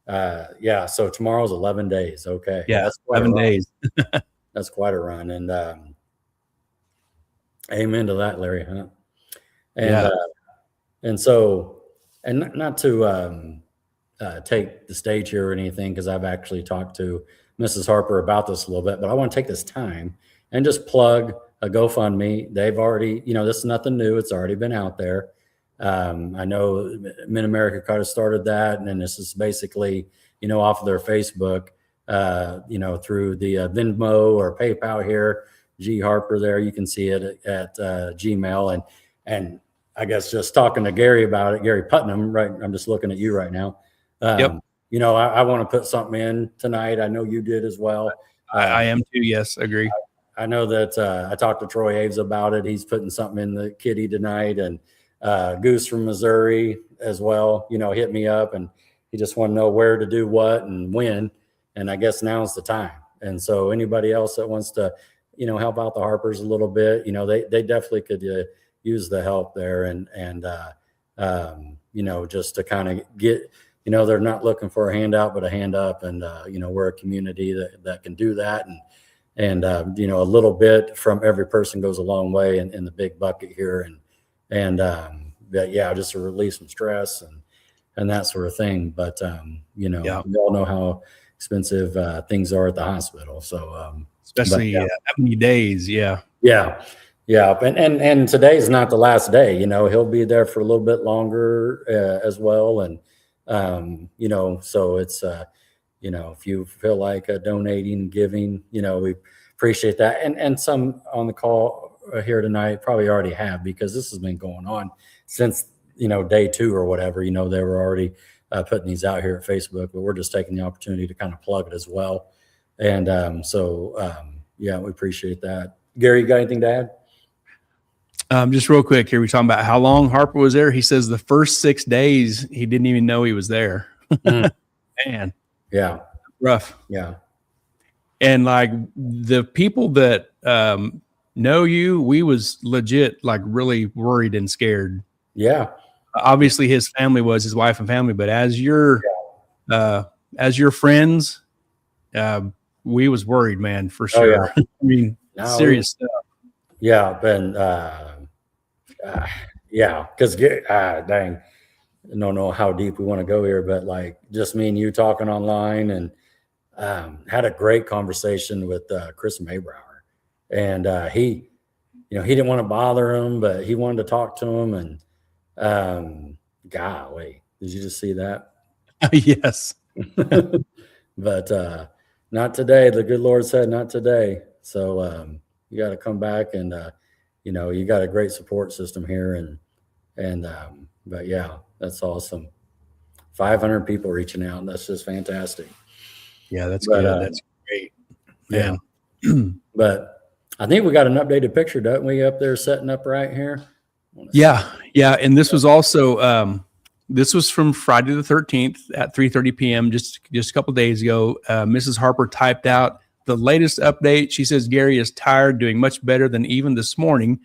Yeah, so tomorrow's 11 days. Okay. Yeah, that's 11 days. That's quite a run. And amen to that, Larry Hunt. And and so, and not to take the stage here or anything, because I've actually talked to Mrs. Harper about this a little bit, but I want to take this time and just plug a GoFundMe. They've already, you know, this is nothing new. It's already been out there. I know Mid-America kind of started that, and then this is basically, you know, off of their Facebook, you know, through the Venmo or PayPal here, G Harper there. You can see it at Gmail. And I guess just talking to Gary about it, Gary Putnam, right? I'm just looking at you right now. You know, I want to put something in tonight. I know you did as well. I am too. Yes, agree. I know that I talked to Troy Aves about it. He's putting something in the kitty tonight, and Goose from Missouri as well, you know, hit me up, and he just wanted to know where to do what and when. And I guess now's the time. And so anybody else that wants to, you know, help out the Harpers a little bit, you know, they definitely could use the help there. And you know, just to kind of get, you know, they're not looking for a handout, but a hand up. And, you know, we're a community that can do that. And you know, a little bit from every person goes a long way in the big bucket here. And yeah, just to release some stress and that sort of thing. But, you know, we all know how expensive things are at the hospital. So, especially how many days. Yeah. And today's not the last day, you know, he'll be there for a little bit longer as well. And, you know, so it's, you know, if you feel like donating, giving, you know, we appreciate that. And some on the call here tonight probably already have, because this has been going on since, you know, day 2 or whatever. You know, they were already putting these out here at Facebook, but we're just taking the opportunity to kind of plug it as well. And so, yeah, we appreciate that. Gary, you got anything to add? Just real quick here, we're talking about how long Harper was there. He says the first 6 days he didn't even know he was there. Man, yeah, rough. Yeah, and like the people that know you, we was legit like really worried and scared. Yeah, obviously his family was, his wife and family, but as your friends, we was worried, man, for sure. Oh, yeah. I mean, serious stuff. Yeah, and yeah, because dang, I don't know how deep we want to go here, but like just me and you talking online, and had a great conversation with Chris Maybrower, and he, you know, he didn't want to bother him, but he wanted to talk to him, and golly, did you just see that? Yes. But not today. The good Lord said not today. So you got to come back, and you know, you got a great support system here, and but yeah, that's awesome. 500 people reaching out, and that's just fantastic. Yeah, that's good. That's great, man. Yeah. But I think we got an updated picture, don't we, up there setting up right here? Yeah. And this was also this was from Friday the 13th at 3:30 p.m. just a couple of days ago. Mrs. Harper typed out the latest update. She says Gary is tired, doing much better than even this morning.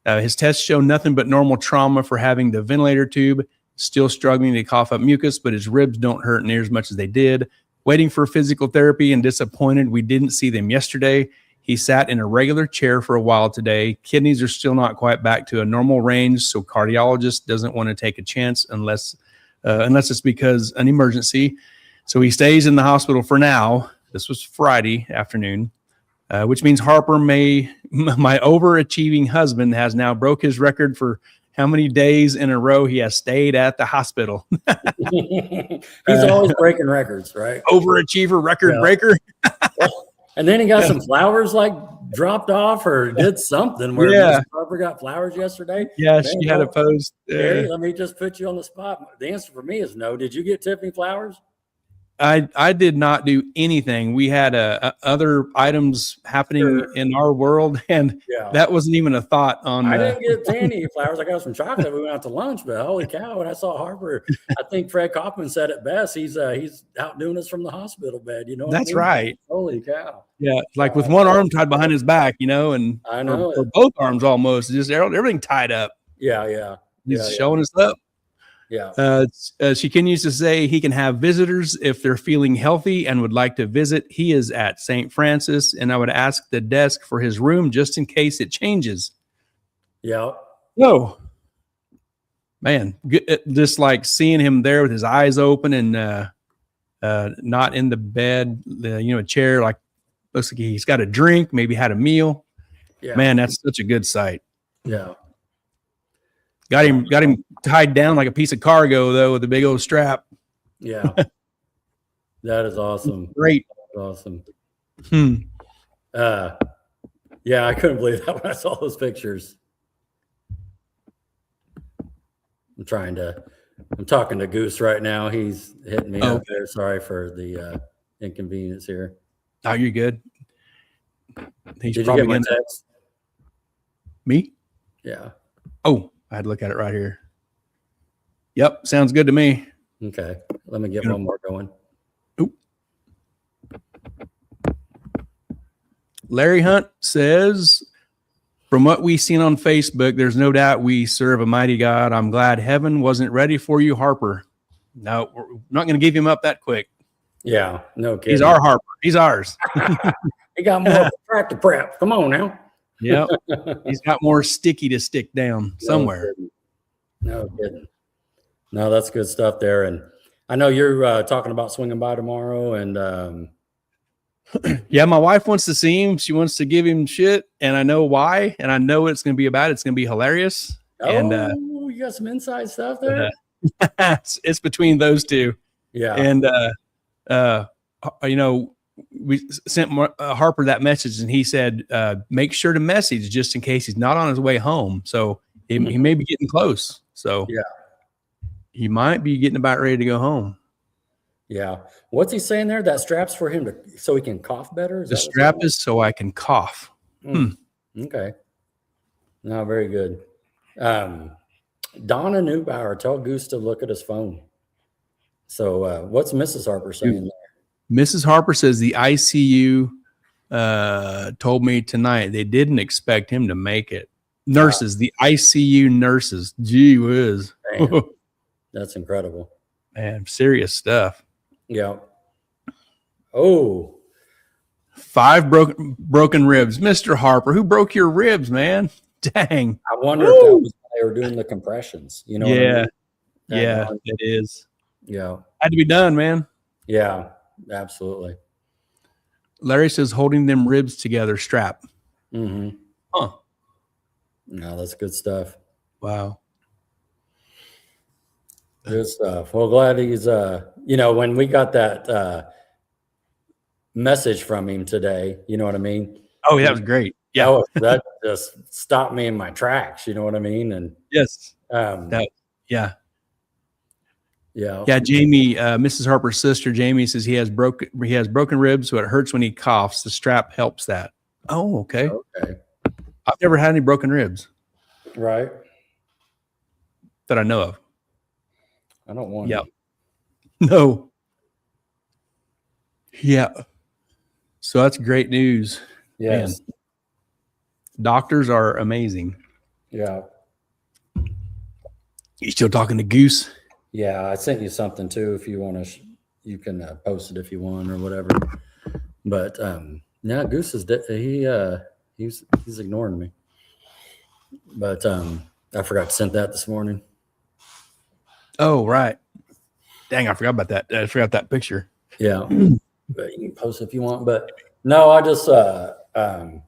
His tests show nothing but normal trauma for having the ventilator tube. Still struggling to cough up mucus, but his ribs don't hurt near as much as they did. Waiting for physical therapy and disappointed we didn't see them yesterday. He sat in a regular chair for a while today. Kidneys are still not quite back to a normal range, so cardiologist doesn't want to take a chance unless it's because an emergency. So he stays in the hospital for now. This was Friday afternoon, which means Harper my overachieving husband, has now broke his record for how many days in a row he has stayed at the hospital. He's always breaking records, right? Overachiever, record breaker. And then he got some flowers like dropped off or did something where Mrs. Harper got flowers yesterday. Yeah, she had a post. Gary, let me just put you on the spot. The answer for me is no. Did you get Tiffany flowers? I did not do anything. We had other items happening in our world, and that wasn't even a thought on. I didn't get Tanny flowers. I got some chocolate. We went out to lunch, but holy cow! When I saw Harper, I think Fred Kaufman said it best. He's outdoing us from the hospital bed. You know, that's right. Holy cow! Yeah, like with one arm tied behind his back, and I know or both arms almost, just everything tied up. Yeah. He's showing us up. Yeah. She continues to say he can have visitors if they're feeling healthy and would like to visit. He is at St. Francis, and I would ask the desk for his room just in case it changes. Yeah. No. Man, just like seeing him there with his eyes open and not in the bed, a chair, like looks like he's got a drink, maybe had a meal. Yeah. Man, that's such a good sight. Yeah. Got him tied down like a piece of cargo though with a big old strap. Yeah. That is awesome. Great. Awesome. Yeah, I couldn't believe that when I saw those pictures. I'm talking to Goose right now. He's hitting me up there. Sorry for the inconvenience here. Oh, you're good. Did you get my text? Me? Yeah. Oh, I had to look at it right here. Yep, sounds good to me. Okay, let me get one more going. Oop. Larry Hunt says, from what we've seen on Facebook, there's no doubt we serve a mighty God. I'm glad heaven wasn't ready for you, Harper. No, we're not going to give him up that quick. Yeah, no kidding. He's our Harper. He's ours. He got more tractor prep. Come on now. Yeah, he's got more sticky to stick down somewhere. No kidding. No, that's good stuff there. And I know you're talking about swinging by tomorrow. And yeah, my wife wants to see him. She wants to give him shit, and I know why. And I know what it's going to be about. It's going to be hilarious. And you got some inside stuff there. It's between those two. Yeah. And we sent Harper that message, and he said, make sure to message just in case he's not on his way home. So he may be getting close. So yeah, he might be getting about ready to go home. Yeah. What's he saying there? That strap's for him so he can cough better? The strap is so I can cough. Okay. No, very good. Donna Neubauer, tell Goose to look at his phone. So what's Mrs. Harper saying there? Mrs. Harper says the ICU told me tonight they didn't expect him to make it. Nurses, the ICU nurses. Gee whiz. Man, that's incredible. Man, serious stuff. Yeah. Oh. 5 broken ribs. Mr. Harper, who broke your ribs, man? Dang. I wonder if that was when they were doing the compressions. You know what I mean? Yeah, it is. Yeah. Had to be done, man. Yeah, absolutely. Larry says holding them ribs together strap. Mm-hmm. Huh. No, that's good stuff. Wow. Good stuff. Well, glad he's, when we got that message from him today, you know what I mean? Oh, that was great. Yeah. That just stopped me in my tracks. You know what I mean? And yes. Yeah. Yeah. Jamie, Mrs. Harper's sister, Jamie says he has broken ribs, so it hurts when he coughs. The strap helps that. Oh, okay. Okay. I've never had any broken ribs Right. that I know of. I don't want Yep. it. No. Yeah. So that's great news. Yes. Man, doctors are amazing. Yeah. You still talking to Goose? Yeah. I sent you something too. If you want to, you can post it if you want or whatever. But yeah, Goose is he's ignoring me. But I forgot to send that this morning. Oh, right. Dang, I forgot about that. I forgot that picture. Yeah. But you can post if you want. But no, I just wanted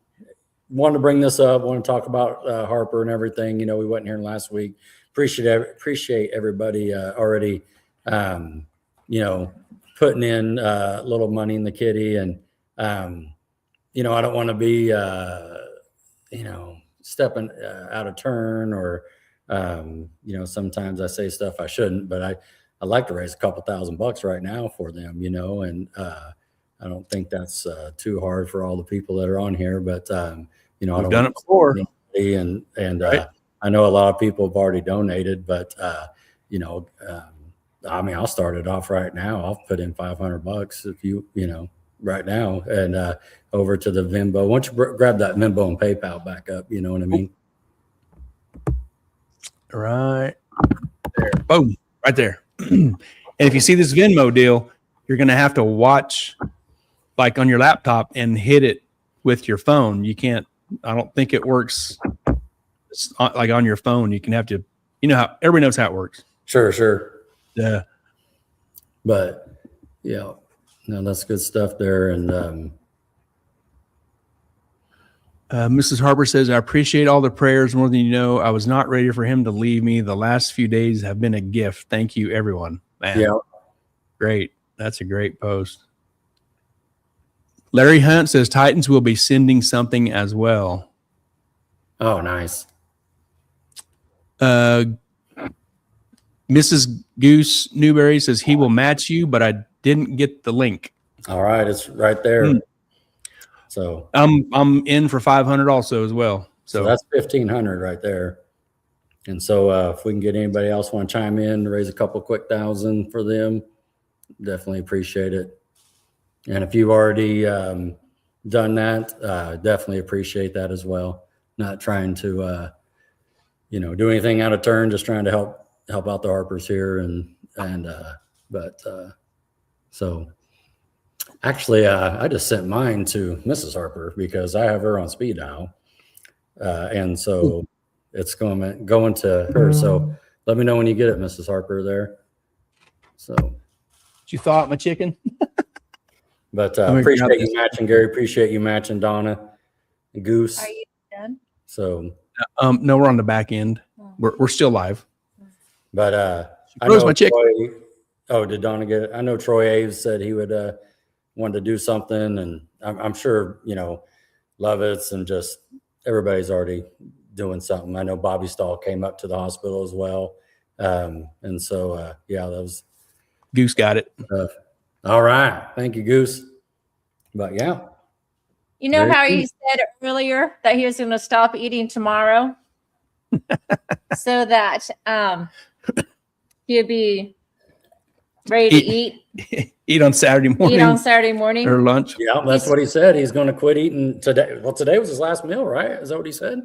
to bring this up. Want to talk about Harper and everything. You know, we wasn't here last week. Appreciate everybody already. You know, putting in a little money in the kitty, and you know, I don't want to be you know, stepping out of turn, or you know, sometimes I say stuff I shouldn't, but I like to raise a couple $1,000 right now for them, you know, and I don't think that's too hard for all the people that are on here, but you know, We've done it before. and Right. I know a lot of people have already donated, but you know, I mean, I'll start it off right now. I'll put in $500 if you know, right now, and over to the Venmo. Once you grab that Venmo and PayPal back up, you know what I mean? Right there. Boom. Right there. And if you see this Venmo deal, you're going to have to watch like on your laptop and hit it with your phone. You can't, I don't think it works like on your phone. You can have to, you know how everybody knows how it works. Sure. Yeah. But yeah, no, that's good stuff there. And Mrs. Harper says, I appreciate all the prayers more than you know. I was not ready for him to leave me. The last few days have been a gift. Thank you, everyone. Man, yeah, great. That's a great post. Larry Hunt says Titans will be sending something as well. oh, nice. Mrs. Goose Newberry says he will match you, but I didn't get the link. All right, it's right there. So I'm in for 500 also as well. so that's 1,500 right there. And so if we can get anybody else want to chime in to raise a couple quick thousand for them, definitely appreciate it. And if you've already done that, definitely appreciate that as well. Not trying to you know, do anything out of turn, just trying to help out the Harpers here, and so actually I just sent mine to Mrs. Harper because I have her on speed dial, and so it's going to her. So let me know when you get it, Mrs. Harper there. So you thought my chicken? but appreciate you matching, Gary. Appreciate you matching, Donna, Goose. Are you done? So no, we're on the back end. We're still live. but I froze know my chicken. Troy, oh, did Donna get it? I know Troy Aves said he would want to do something, and I'm sure, you know, Lovitz and just everybody's already doing something. I know Bobby Stahl came up to the hospital as well, and so yeah, that was Goose got it. all right. Thank you, Goose. But yeah, You know Very how good. he said earlier that he was going to stop eating tomorrow so that he'd be ready to eat Eat on Saturday morning on Saturday morning. or lunch. yeah, that's what he said. He's going to quit eating today. Well, today was his last meal, right? Is that what he said?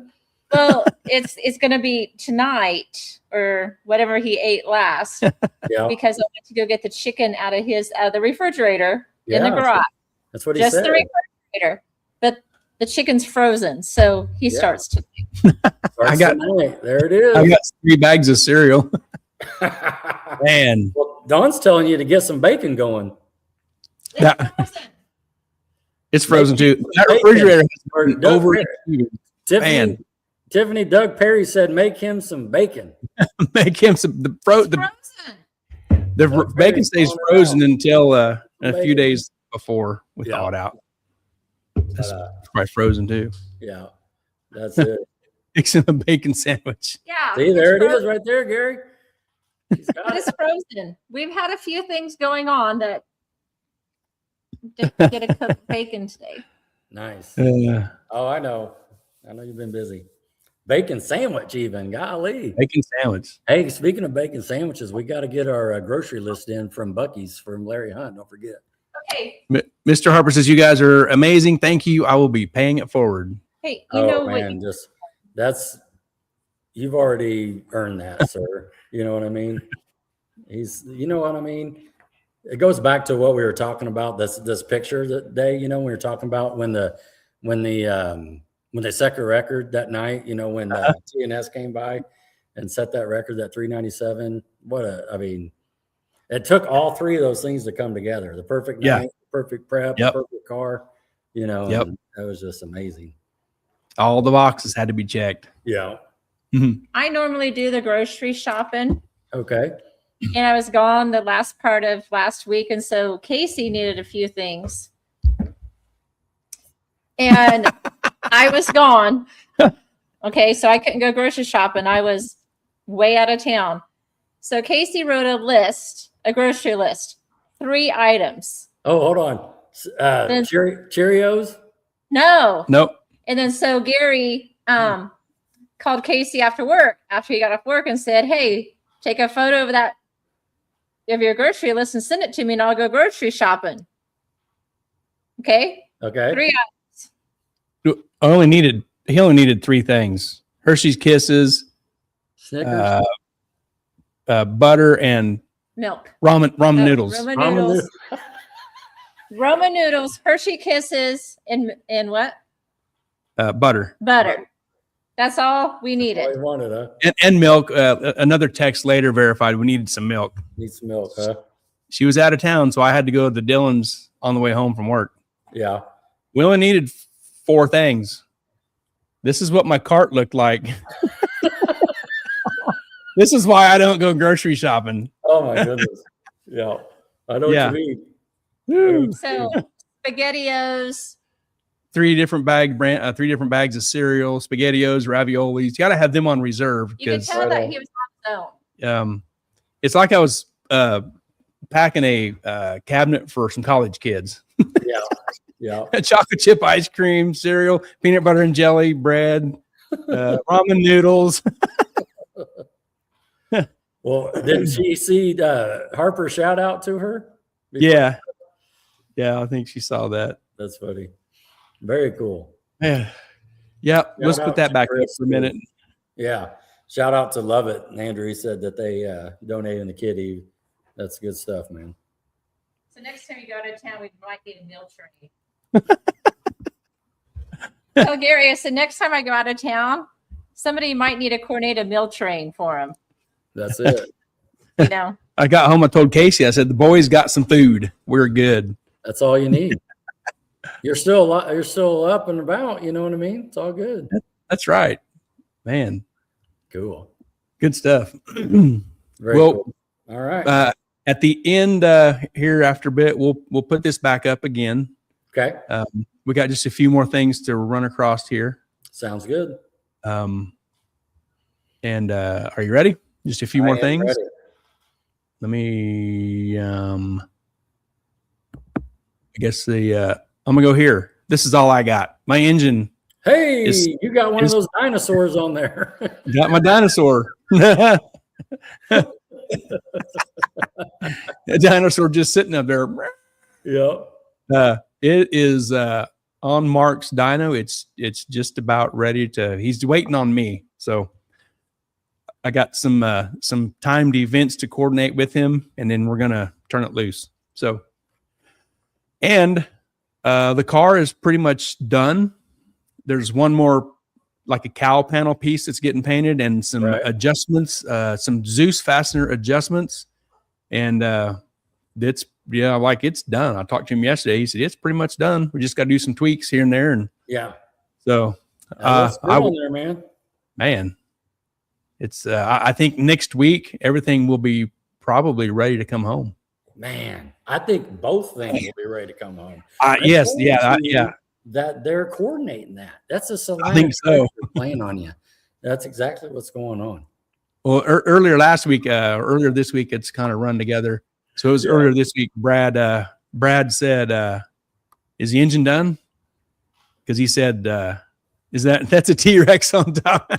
Well, it's going to be tonight or whatever he ate last Yeah, because I went to go get the chicken out of the refrigerator in the Yeah, garage. that's what he Just said. the refrigerator, but the chicken's frozen, so he Yeah. starts to. I got- tonight. There it is. I got 3 bags of cereal. Man, Well, Don's telling you to get some bacon going. it's frozen too. That Bacon. refrigerator has Or been Doug over. Perry. Tiffany Doug Perry said, make him some bacon. Make him some the Frozen. bacon Perry's stays throwing it frozen out. until a Bacon. few days before we Yeah. thaw it out. But, It's probably frozen too. yeah, that's it. Fixing a bacon sandwich. Yeah. See, there it it's is right there, Gary. He's got It's it. frozen. We've had a few things going on that didn't get a cooked bacon today. Nice. Uh, Oh, I know you've been busy. Bacon sandwich, even. Golly. bacon sandwich. Hey, speaking of bacon sandwiches, we got to get our grocery list in from Bucky's from Larry Hunt. Don't forget. Okay. Mr. Harper says, you guys are amazing. Thank you. I will be paying it forward. Hey, you know what? Man, you've already earned that, sir. You know what I mean? You know what I mean? It goes back to what we were talking about this picture that day, we were talking about when they set the record that night, when TNS came by and set that record, that 397. It took all three of those things to come together. The perfect night, perfect prep, perfect car, and that was just amazing. All the boxes had to be checked. Yeah. I normally do the grocery shopping. Okay. And I was gone the last part of last week. And so Casey needed a few things. And I was gone. Okay. So I couldn't go grocery shopping. I was way out of town. So Casey wrote a grocery list, 3 items. Oh, hold on. Cheerios? No. Nope. And then so Gary called Casey after he got off work and said, hey, take a photo of your grocery list and send it to me and I'll go grocery shopping. Okay. 3 items. He only needed 3 things: Hershey's Kisses, Snickers, butter, and Milk. ramen noodles. Ramen noodles, Hershey Kisses, and what? Butter. That's all we needed. all you wanted, huh? And milk. Another text later verified we needed some milk. Need some milk, huh? She was out of town, so I had to go to the Dillons on the way home from work. Yeah. We only needed 4 things. This is what my cart looked like. This is why I don't go grocery shopping. Oh my goodness. Yeah. I know what you mean. So SpaghettiOs. 3 different bags of cereal, SpaghettiOs, raviolis. You got to have them on reserve. You can tell that he was on his own. It's like I was packing a cabinet for some college kids. Yeah. Chocolate chip ice cream, cereal, peanut butter and jelly, bread, ramen noodles. Well, didn't she see Harper shout out to her? Yeah, I think she saw that. That's funny. Very cool. Yeah. Let's put that back up for a minute. Yeah. Shout out to Love It. And Andrew, he said that they donated in the kitty. That's good stuff, man. So next time you go to town, we might need a meal tray. So Gary, I said next time I go out of town, somebody might need to coordinate a meal train for him. That's it. I got home. I told Casey, I said, the boys got some food. We're good. That's all you need. You're still up and about. You know what I mean? It's all good. That's right, man. Cool. Good stuff. Very cool. All right. At the end here after a bit, we'll put this back up again. Okay. We got just a few more things to run across here. Sounds good. And are you ready? Just a few more things. Ready. Let me. I guess I'm gonna go here. This is all I got. My engine. Hey, you got one of those dinosaurs on there. Got my dinosaur. The dinosaur just sitting up there. Yeah. It is on Mark's dyno. It's just about ready to. He's waiting on me. So I got some timed events to coordinate with him, and then we're gonna turn it loose. So, and the car is pretty much done. There's one more, like a cowl panel piece that's getting painted, and some adjustments, some Zeus fastener adjustments, and it's done. I talked to him yesterday. He said it's pretty much done. We just got to do some tweaks here and there, and so What's good on there, man. It's I think next week everything will be probably ready to come home. Man, I think both things will be ready to come home. Yes, That they're coordinating that. That's a select. I think so. Playing on you. That's exactly what's going on. Well, earlier this week, it's kind of run together. So it was earlier this week. Brad said, "Is the engine done?" because he said, that's a T-Rex on top.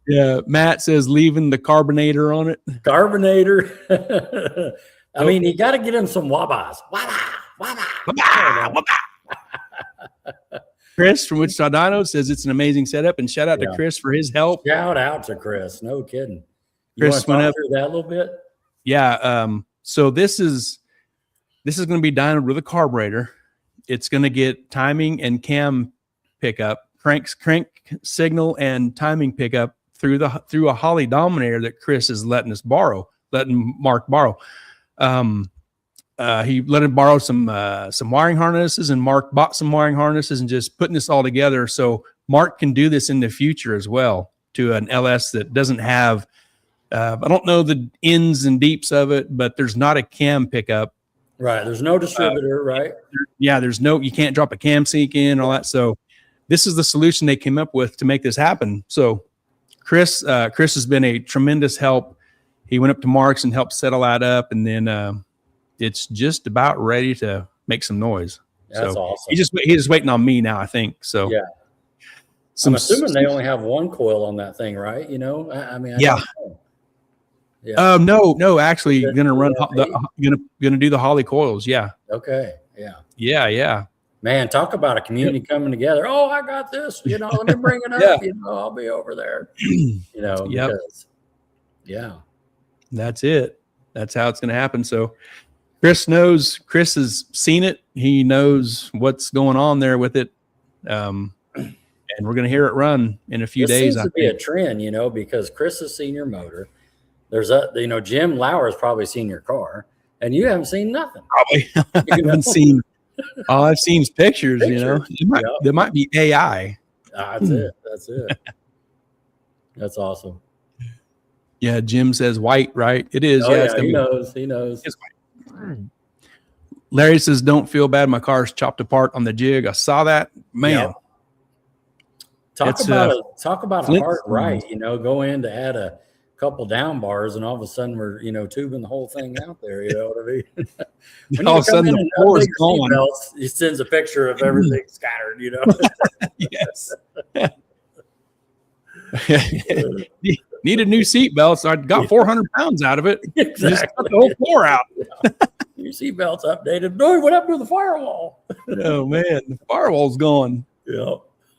Yeah. Matt says leaving the carbonator on it. Carbonator. I mean, you got to get him some wabas. Wabba. Chris from Wichita Dino says it's an amazing setup, and shout out to Chris for his help. Shout out to Chris. No kidding. You Chris want to went talk up through that a little bit? Yeah. So this is going to be dynoed with a carburetor. It's going to get timing and cam pickup, crank signal and timing pickup through a Holly Dominator that Chris is letting Mark borrow. He let him borrow some wiring harnesses, and Mark bought some wiring harnesses and just putting this all together. So Mark can do this in the future as well to an LS that doesn't have, I don't know the ins and deeps of it, but there's not a cam pickup. Right. There's no distributor, right? Yeah. You can't drop a cam sync in and all that. So this is the solution they came up with to make this happen. So Chris has been a tremendous help. He went up to Mark's and helped settle that up. And then, it's just about ready to make some noise. That's so awesome. He's just waiting on me now, I think. So yeah. I'm assuming they only have one coil on that thing, right? I mean, yeah. Yeah. No, actually gonna do the Holly coils. Yeah. Okay. Yeah. Yeah. Man, talk about a community coming together. Oh, I got this. Let me bring it up. I'll be over there. Because, that's it. That's how it's gonna happen. So Chris has seen it. He knows what's going on there with it. And we're going to hear it run in a few days. Seems to be a trend, because Chris has seen your motor. There's Jim Lauer's probably seen your car, and you haven't seen nothing. Probably. I haven't seen. All I've seen is pictures. There might be AI. That's it. That's awesome. Yeah. Jim says white, right? It is. Oh, yeah. He knows. It's white. Larry says, don't feel bad. My car's chopped apart on the jig. I saw that. Man. Talk about a heart right, go in to add a couple down bars, and all of a sudden we're, tubing the whole thing out there. You know what I mean? All of a sudden the floor is gone. He sends a picture of everything scattered, Yes. Needed new seat belts. I got 400 pounds out of it. Exactly. Just cut the whole floor out. Your seat belt's updated. Boy, what happened to the firewall? Oh man, the firewall's gone. Yeah.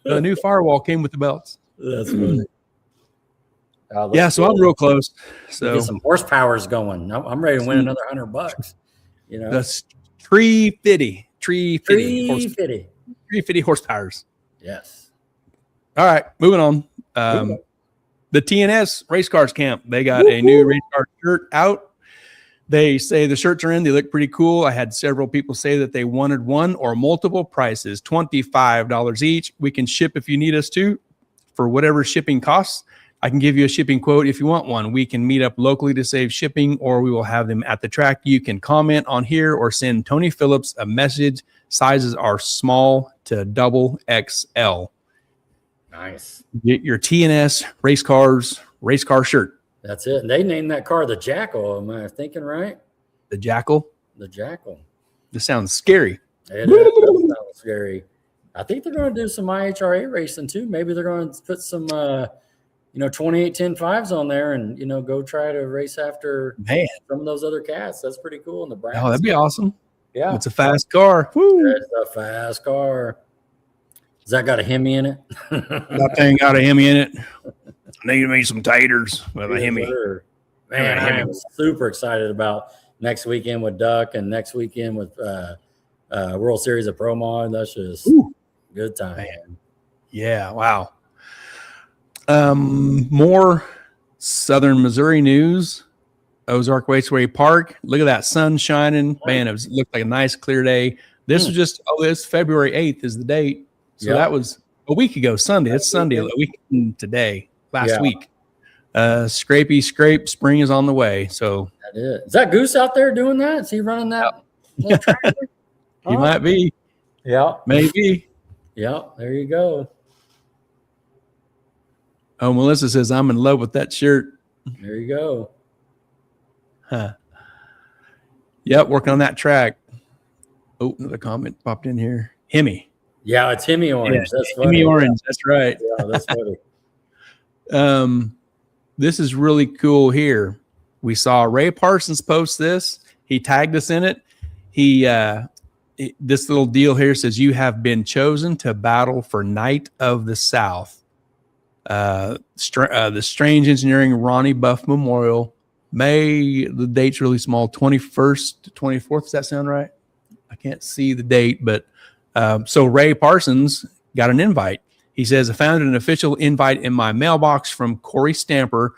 The new firewall came with the belts. That's funny. Yeah, so I'm real close. So get some horsepower's going. I'm ready to win another $100. That's 350 horsepowers. Yes. All right, moving on. The TNS Race Cars Camp, they got a new race car shirt out. They say the shirts are in. They look pretty cool. I had several people say that they wanted one or multiple prices, $25 each. We can ship if you need us to for whatever shipping costs. I can give you a shipping quote if you want one. We can meet up locally to save shipping, or we will have them at the track. You can comment on here or send Tony Phillips a message. Sizes are small to double XL. Nice. Get your TNS race car shirt. That's it. And they named that car the Jackal. Am I thinking right? The Jackal. The Jackal. This sounds scary. It does sound scary. I think they're going to do some IHRA racing too. Maybe they're going to put some, 28-10-5s on there and, go try to race after some of those other cats. That's pretty cool in the bracket. Oh, that'd be awesome. Yeah. It's a fast car. Woo. It's a fast car. Has that got a Hemi in it? That thing got a Hemi in it. Need me some taters with a Hemi. Sure. Man, I am super excited about next weekend with Duck and next weekend with World Series of Pro Mod. That's just good time. Man. Yeah, wow. More Southern Missouri news. Ozark Raceway Park. Look at that sun shining. Man, it looked like a nice clear day. This was just, this February 8th is the date. So that was a week ago, Sunday. It's Sunday, a week today, last week. Scrapey Scrape Spring is on the way. So that is that Goose out there doing that? Is he running that little tractor? He might be. Yeah. Maybe. Yeah, there you go. Oh, Melissa says, I'm in love with that shirt. There you go. Huh. Yep, working on that track. Oh, another comment popped in here. Hemi. Yeah, it's Hemi Orange. Yeah, That's Hemi funny. Orange. That's right. Yeah, that's funny. This is really cool here. We saw Ray Parsons post this. He tagged us in it. This little deal here says, "You have been chosen to battle for Knight of the South." The Strange Engineering Ronnie Buff Memorial. The date's really small, 21st to 24th. Does that sound right? I can't see the date, but so Ray Parsons got an invite. He says, "I found an official invite in my mailbox from Corey Stamper.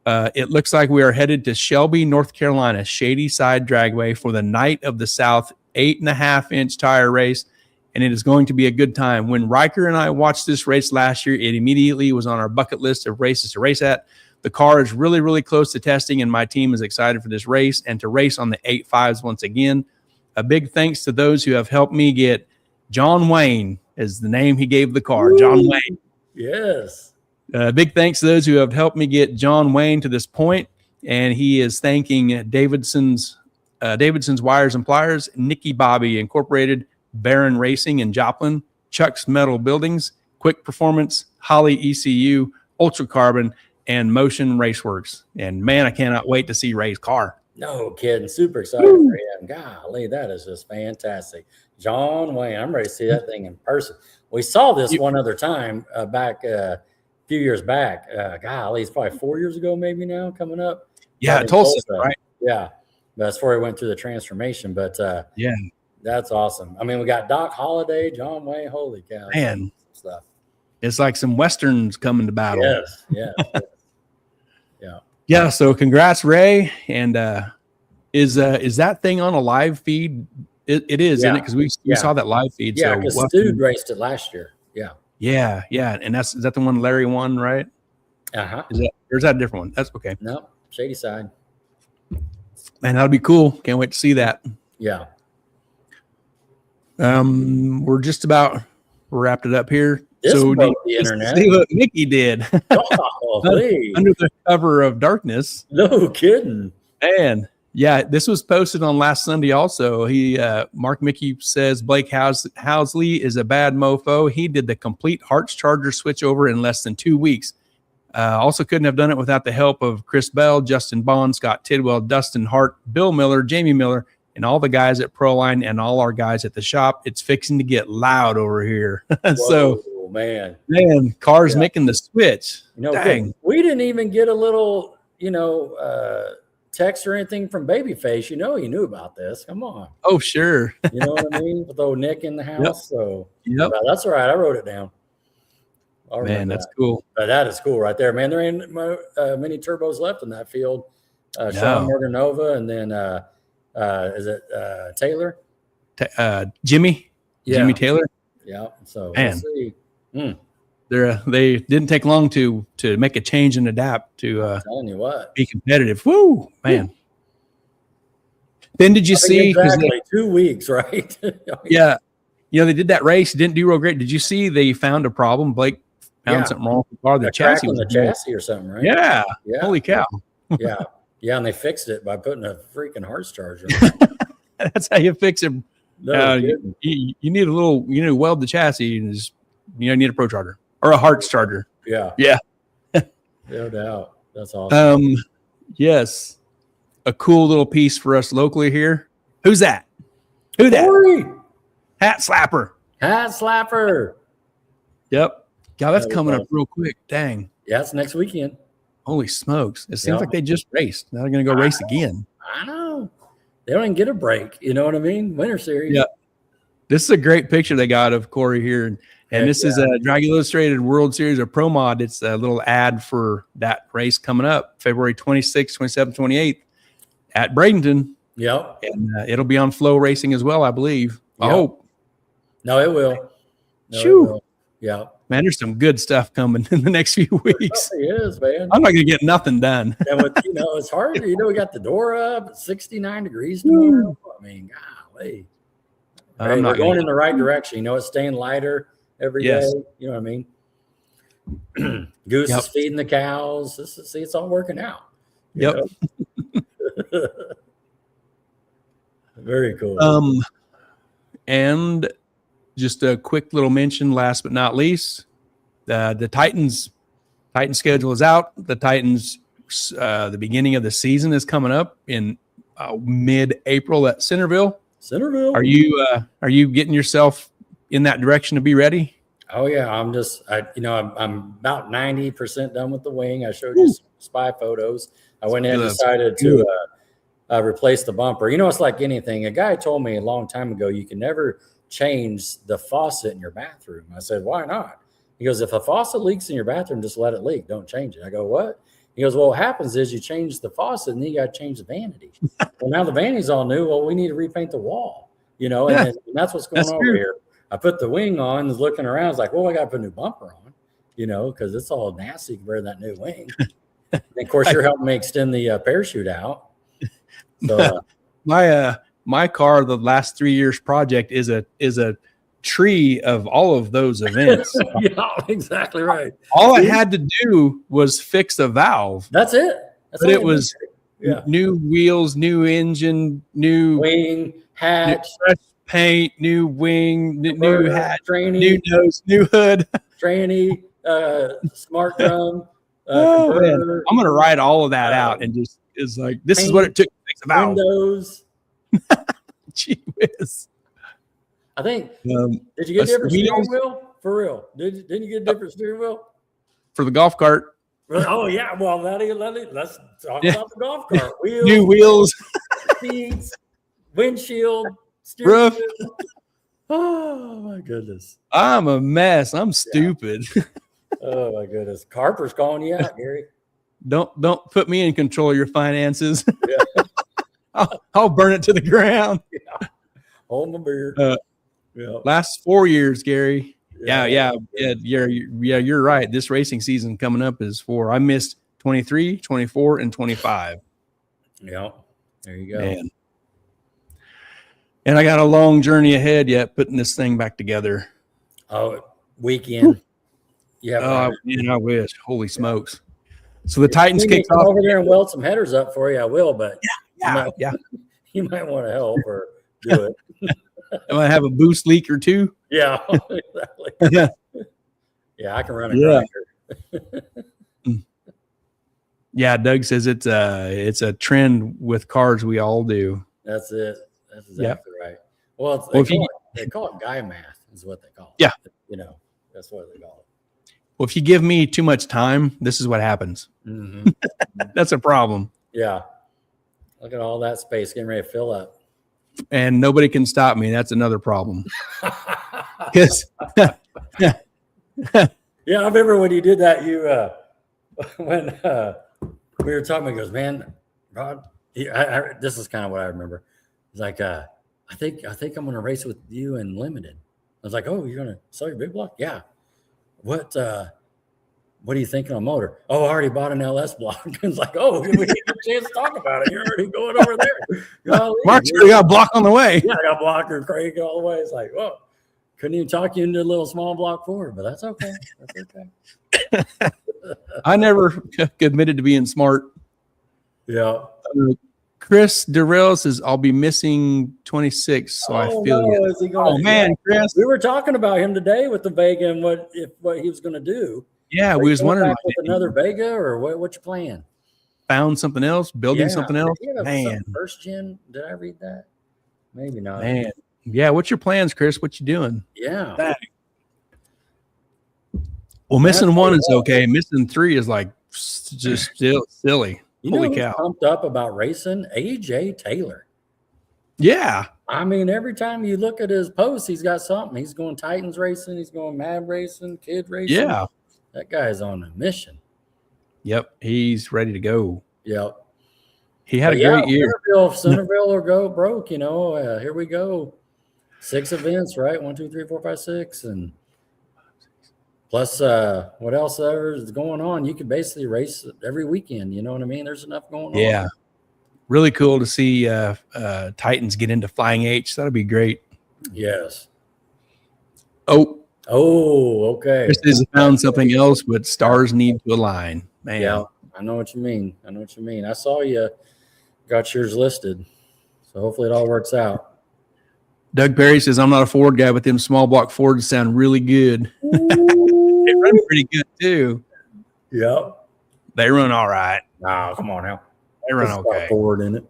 It looks like we are headed to Shelby, North Carolina, Shady Side Dragway for the Knight of the South 8.5-inch tire race, and it is going to be a good time. When Riker and I watched this race last year, it immediately was on our bucket list of races to race at. The car is really, really close to testing, and my team is excited for this race and to race on the 8.5s once again. A big thanks to those who have helped me get John Wayne," is the name he gave the car. Woo! John Wayne. Yes. Big thanks to those who have helped me get John Wayne to this point, and he is thanking Davidson's Wires and Pliers, Nicky Bobby Incorporated, Baron Racing in Joplin, Chuck's Metal Buildings, Quick Performance, Holly ECU, Ultra Carbon, and Motion Raceworks. And man, I cannot wait to see Ray's car. No kidding. Super excited for him. Golly, that is just fantastic. John Wayne, I'm ready to see that thing in person. We saw this one other time back a few years back. Golly, it's probably 4 years ago, maybe now, coming up. Yeah, Tulsa, right? Yeah. That's before he went through the transformation. But yeah, that's awesome. I mean, we got Doc Holliday, John Wayne. Holy cow. Man. Stuff. It's like some Westerns coming to battle. Yes. Yeah. Yeah. Yeah. So congrats, Ray. And is that thing on a live feed? It is, isn't it? Because we saw that live feed. Yeah, because Dude raced it last year. Yeah. Yeah. Yeah. And is that the one Larry won, right? Uh-huh. Or is that a different one? That's okay. No, Shady Side. Man, that'll be cool. Can't wait to see that. Yeah. We're just about wrapped it up here. This so broke the internet. See what Mickey did. Oh, please. Under the cover of darkness. No kidding. And yeah, this was posted on last Sunday also. Mark Mickey says Blake Housley is a bad mofo. He did the complete Hearts Charger switchover in less than 2 weeks. Also couldn't have done it without the help of Chris Bell, Justin Bond, Scott Tidwell, Dustin Hart, Bill Miller, Jamie Miller, and all the guys at Proline and all our guys at the shop. It's fixing to get loud over here. So, man, cars making the switch. Dang. We didn't even get a little, text or anything from Babyface. He knew about this. Come on. Oh, sure. You know what I mean? With old Nick in the house. Yep. So that's all right. I wrote it down. Man, that's cool. That is cool right there, man. There ain't many turbos left in that field. Sean Morganova, and then is it Taylor? Jimmy? Yeah. Jimmy Taylor? Yeah. So man. We'll see. They didn't take long to make a change and adapt to I'm telling you what. Be competitive. Woo, man. Then did you see exactly 2 weeks, right? Yeah. They did that race, didn't do real great. Did you see they found a problem? Blake found something wrong with the car. The chassis was the chassis or something, right? Yeah. Holy cow. Yeah. Yeah, and they fixed it by putting a freaking Hearts Charger. That's how you fix it. No, you need a little, weld the chassis and just, need a Pro Charger or a Hearts Charger. Yeah. Yeah. No doubt. That's awesome. Yes. A cool little piece for us locally here. Who's that? Who that? Corey. Hat slapper. Hat slapper. Yep. God, that's coming up real quick. Dang. Yeah, it's next weekend. Holy smokes. It seems like they just raced. Now they're going to go race again. I know. They don't even get a break. You know what I mean? Winter Series. Yeah. This is a great picture they got of Corey here. And this is a Drag Illustrated World Series of Pro Mod. It's a little ad for that race coming up February 26th, 27th, 28th at Bradenton. Yep. And it'll be on Flow Racing as well, I believe. I hope. No, it will. Yeah. Man, there's some good stuff coming in the next few weeks. It is, man. I'm not going to get nothing done. And with, it's hard. We got the door up. It's 69 degrees tomorrow. I mean, golly. We're going in the right direction. It's staying lighter every day. You know what I mean? Goose is feeding the cows. It's all working out. Yep. Very cool. And just a quick little mention, last but not least, the Titans schedule is out. The Titans, the beginning of the season is coming up in mid-April at Centerville. Are you getting yourself in that direction to be ready? Oh yeah, I'm about 90% done with the wing. I showed you some spy photos. I went in and decided to replace the bumper. It's like anything. A guy told me a long time ago, you can never change the faucet in your bathroom. I said, why not? He goes, if a faucet leaks in your bathroom, just let it leak. Don't change it. I go, what? He goes, well, what happens is you change the faucet and then you got to change the vanity. Well, now the vanity's all new. Well, we need to repaint the wall, and that's what's going on over here. I put the wing on, was looking around. I was like, well, I got to put a new bumper on, because it's all nasty wearing that new wing. And of course, you're helping me extend the parachute out. So my car, the last 3 years project is a tree of all of those events. Yeah, exactly right. All I had to do was fix a valve. That's it. But it was new wheels, new engine, new wing, hatch, new paint, new wing, new hat, tranny, new nose, new hood, tranny, smart drum. I'm gonna write all of that out and just is like this is what it took to fix a valve. Windows. Gee whiz. I think. Did you get a different steering wheel? For real? Didn't you get a different steering wheel? For the golf cart. Oh yeah. Well, let's talk about the golf cart. Wheels, new wheels, seats, windshield, steering wheel. Oh my goodness. I'm a mess. I'm stupid. Oh my goodness. Carper's calling you out, Gary. Don't put me in control of your finances. Yeah. I'll burn it to the ground. Yeah. Hold my beer. Last 4 years, Gary. You're right. This racing season coming up is 4. I missed 23, 24, and 25. Yeah. There you go. Man. And I got a long journey ahead yet putting this thing back together. Oh, weekend. Yeah. I wish. Holy smokes. So the Titans kicked off over there and weld some headers up for you. I will, but you might want to help or do it. I have a boost leak or two. Yeah, exactly. Yeah, I can run a grinder. Yeah, Doug says it's a trend with cars we all do. That's it. That's exactly right. Well, they call it guy math is what they call it. Yeah. That's what they call it. Well, if you give me too much time, this is what happens. Mm-hmm. That's a problem. Yeah. Look at all that space getting ready to fill up. And nobody can stop me. That's another problem. Because yeah, I remember when you did that. You when we were talking, he goes, "Man, Rod, this is kind of what I remember." He's like, "I think I'm going to race with you in limited." I was like, "Oh, you're going to sell your big block?" Yeah. What are you thinking on motor? Oh, I already bought an LS block. It's like, oh, we didn't get a chance to talk about it. You're already going over there. Mark's already got a block on the way. Yeah, I got blocker crank all the way. It's like, whoa, couldn't even talk you into a little small block Ford, but that's okay. That's okay. I never admitted to being smart. Yeah. Chris Durrell says, I'll be missing 26, so I feel you. Man, Chris. We were talking about him today with the Vega and what he was going to do. Yeah, we was wondering. With another Vega or what's your plan? Found something else? Building something else? Man. First gen, did I read that? Maybe not. Man. Yeah, what's your plans, Chris? What you doing? Yeah. Well, missing one is okay. Missing 3 is like just still silly. Holy cow. Pumped up about racing? AJ Taylor. Yeah. I mean, every time you look at his posts, he's got something. He's going Titans racing. He's going Mad racing, kid racing. Yeah. That guy's on a mission. Yep. He's ready to go. Yep. He had a great year. Centerville will go broke, here we go. 6 events, right? 1, 2, 3, 4, 5, 6. And plus what else ever is going on. You could basically race every weekend. You know what I mean? There's enough going on. Yeah. Really cool to see Titans get into Flying H. That'll be great. Yes. Oh, okay. Chris has found something else, but stars need to align. Man. Yeah, I know what you mean. I saw you got yours listed. So hopefully it all works out. Doug Perry says, I'm not a Ford guy, but them small block Fords sound really good. They run pretty good too. Yep. They run all right. Oh, come on now. They run Just got a okay. Ford in it.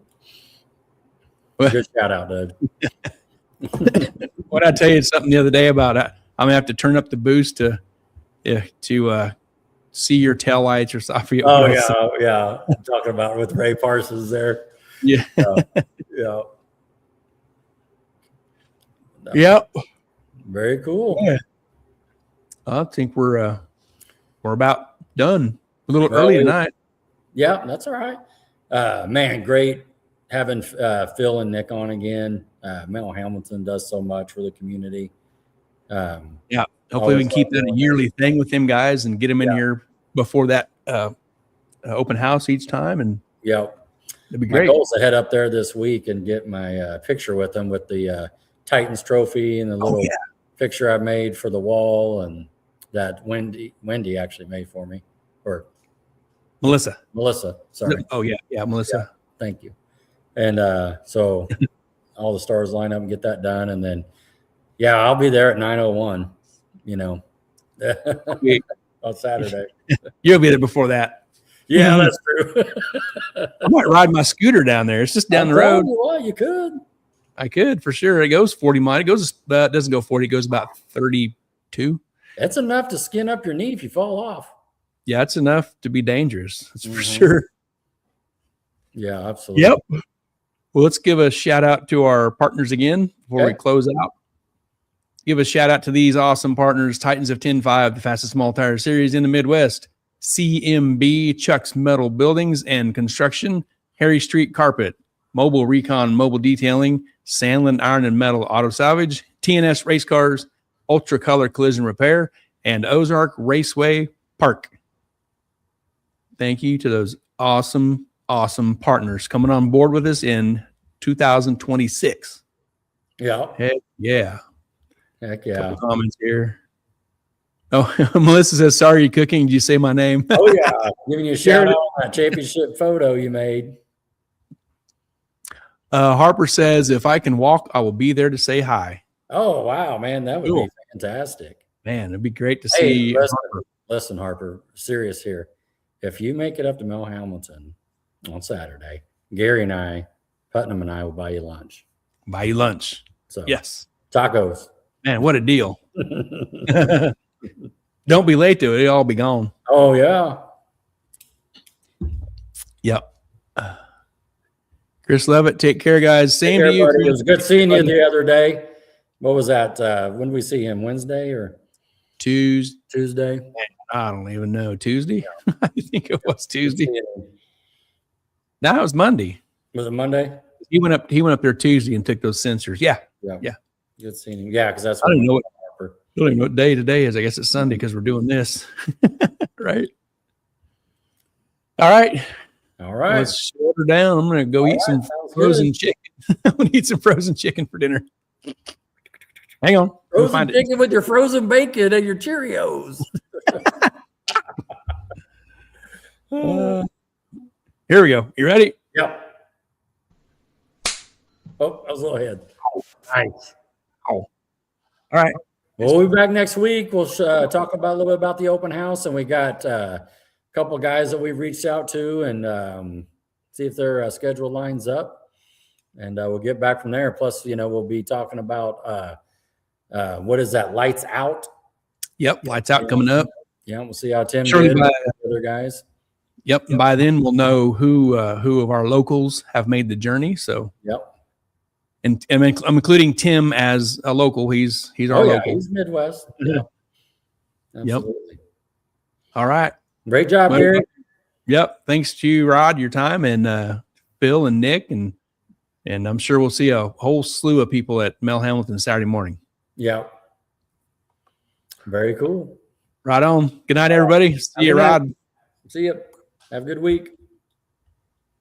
Well- Good shout out, Doug. What I tell you something the other day about I'm gonna have to turn up the boost to see your tail lights or something. Oh yeah. I'm talking about with Ray Parsons there. Yeah. Yeah. Yep. Very cool. Yeah. I think we're about done. A little Well, early tonight. Yeah, that's all right. Man, great having Phil and Nick on again. Mel Hambelton does so much for the community. Yeah. Hopefully we can keep that a yearly thing with them guys and get them in here before that open house each time. And Yeah. it'd be My great. goal is to head up there this week and get my picture with them with the Titans trophy and the little picture I made for the wall and that Wendy actually made for me. Or Melissa. Sorry. Oh yeah. Yeah. Melissa. Thank you. And so all the stars line up and get that done. And then, I'll be there at 9:01, on Saturday. You'll be there before that. Yeah, that's true. I might ride my scooter down there. It's just down the road. Well, you could. I could for sure. It goes 40 miles. It goes, it doesn't go 40. It goes about 32. That's enough to skin up your knee if you fall off. Yeah, it's enough to be dangerous. That's for sure. Yeah, absolutely. Yep. Well, let's give a shout out to our partners again before we close out. Give a shout out to these awesome partners: Titans of 10.5, the fastest small tire series in the Midwest; CMB, Chuck's Metal Buildings and Construction; Harry Street Carpet; Mobile Recon Mobile Detailing; Sandland Iron and Metal Auto Salvage; TNS Race Cars; Ultra Color Collision Repair; and Ozark Raceway Park. Thank you to those awesome partners coming on board with us in 2026. Yeah. Heck yeah. Heck yeah. Couple comments here. Oh, Melissa says, sorry you're cooking. Did you say my name? Oh, yeah. Giving you a shout out on that championship photo you made. Harper says, if I can walk, I will be there to say hi. Oh, wow, man. That would be fantastic. Man, it'd be great to Hey, see. listen, Harper, serious here. If you make it up to Mel Hambelton on Saturday, Gary and I, Putnam and I will buy you lunch. Buy you lunch. So yes. Tacos. Man, what a deal. Don't be late to it. It'll all be gone. Oh, yeah. Yep. Chris Levitt, take care, guys. Same to you. It was good seeing you the other day. What was that? When did we see him? Wednesday or Tuesday? I don't even know. Tuesday? Yeah. I think it was Tuesday. No, it was Monday. Was it Monday? He went up there Tuesday and took those sensors. Yeah. Good seeing him. Yeah, because that's I don't know what day today is. I guess it's Sunday because we're doing this. Right. All right. Let's shut her down. I'm gonna go eat some frozen chicken. I'm gonna eat some frozen chicken for dinner. Hang on. Frozen chicken with your frozen bacon and your Cheerios. Here we go. You ready? Yep. Oh, I was a little ahead. Nice. All right. We'll be back next week. We'll talk about a little bit about the open house, and we got a couple of guys that we've reached out to and see if their schedule lines up, and we'll get back from there. Plus, we'll be talking about what is that? Lights Out. Yep, Lights Out coming up. Yeah, we'll see how Tim did with the other guys. Yep, and by then we'll know who of our locals have made the journey. So yep. And I'm including Tim as a local. He's our local. He's Midwest. Yeah. Absolutely. Yep. All right. Great job, Gary. Yep. Thanks to you, Rod, your time, and Phil and Nick, and I'm sure we'll see a whole slew of people at Mel Hambelton Saturday morning. Yeah. Very cool. Right on. Good night, everybody. See you, Rod. See you. Have a good week.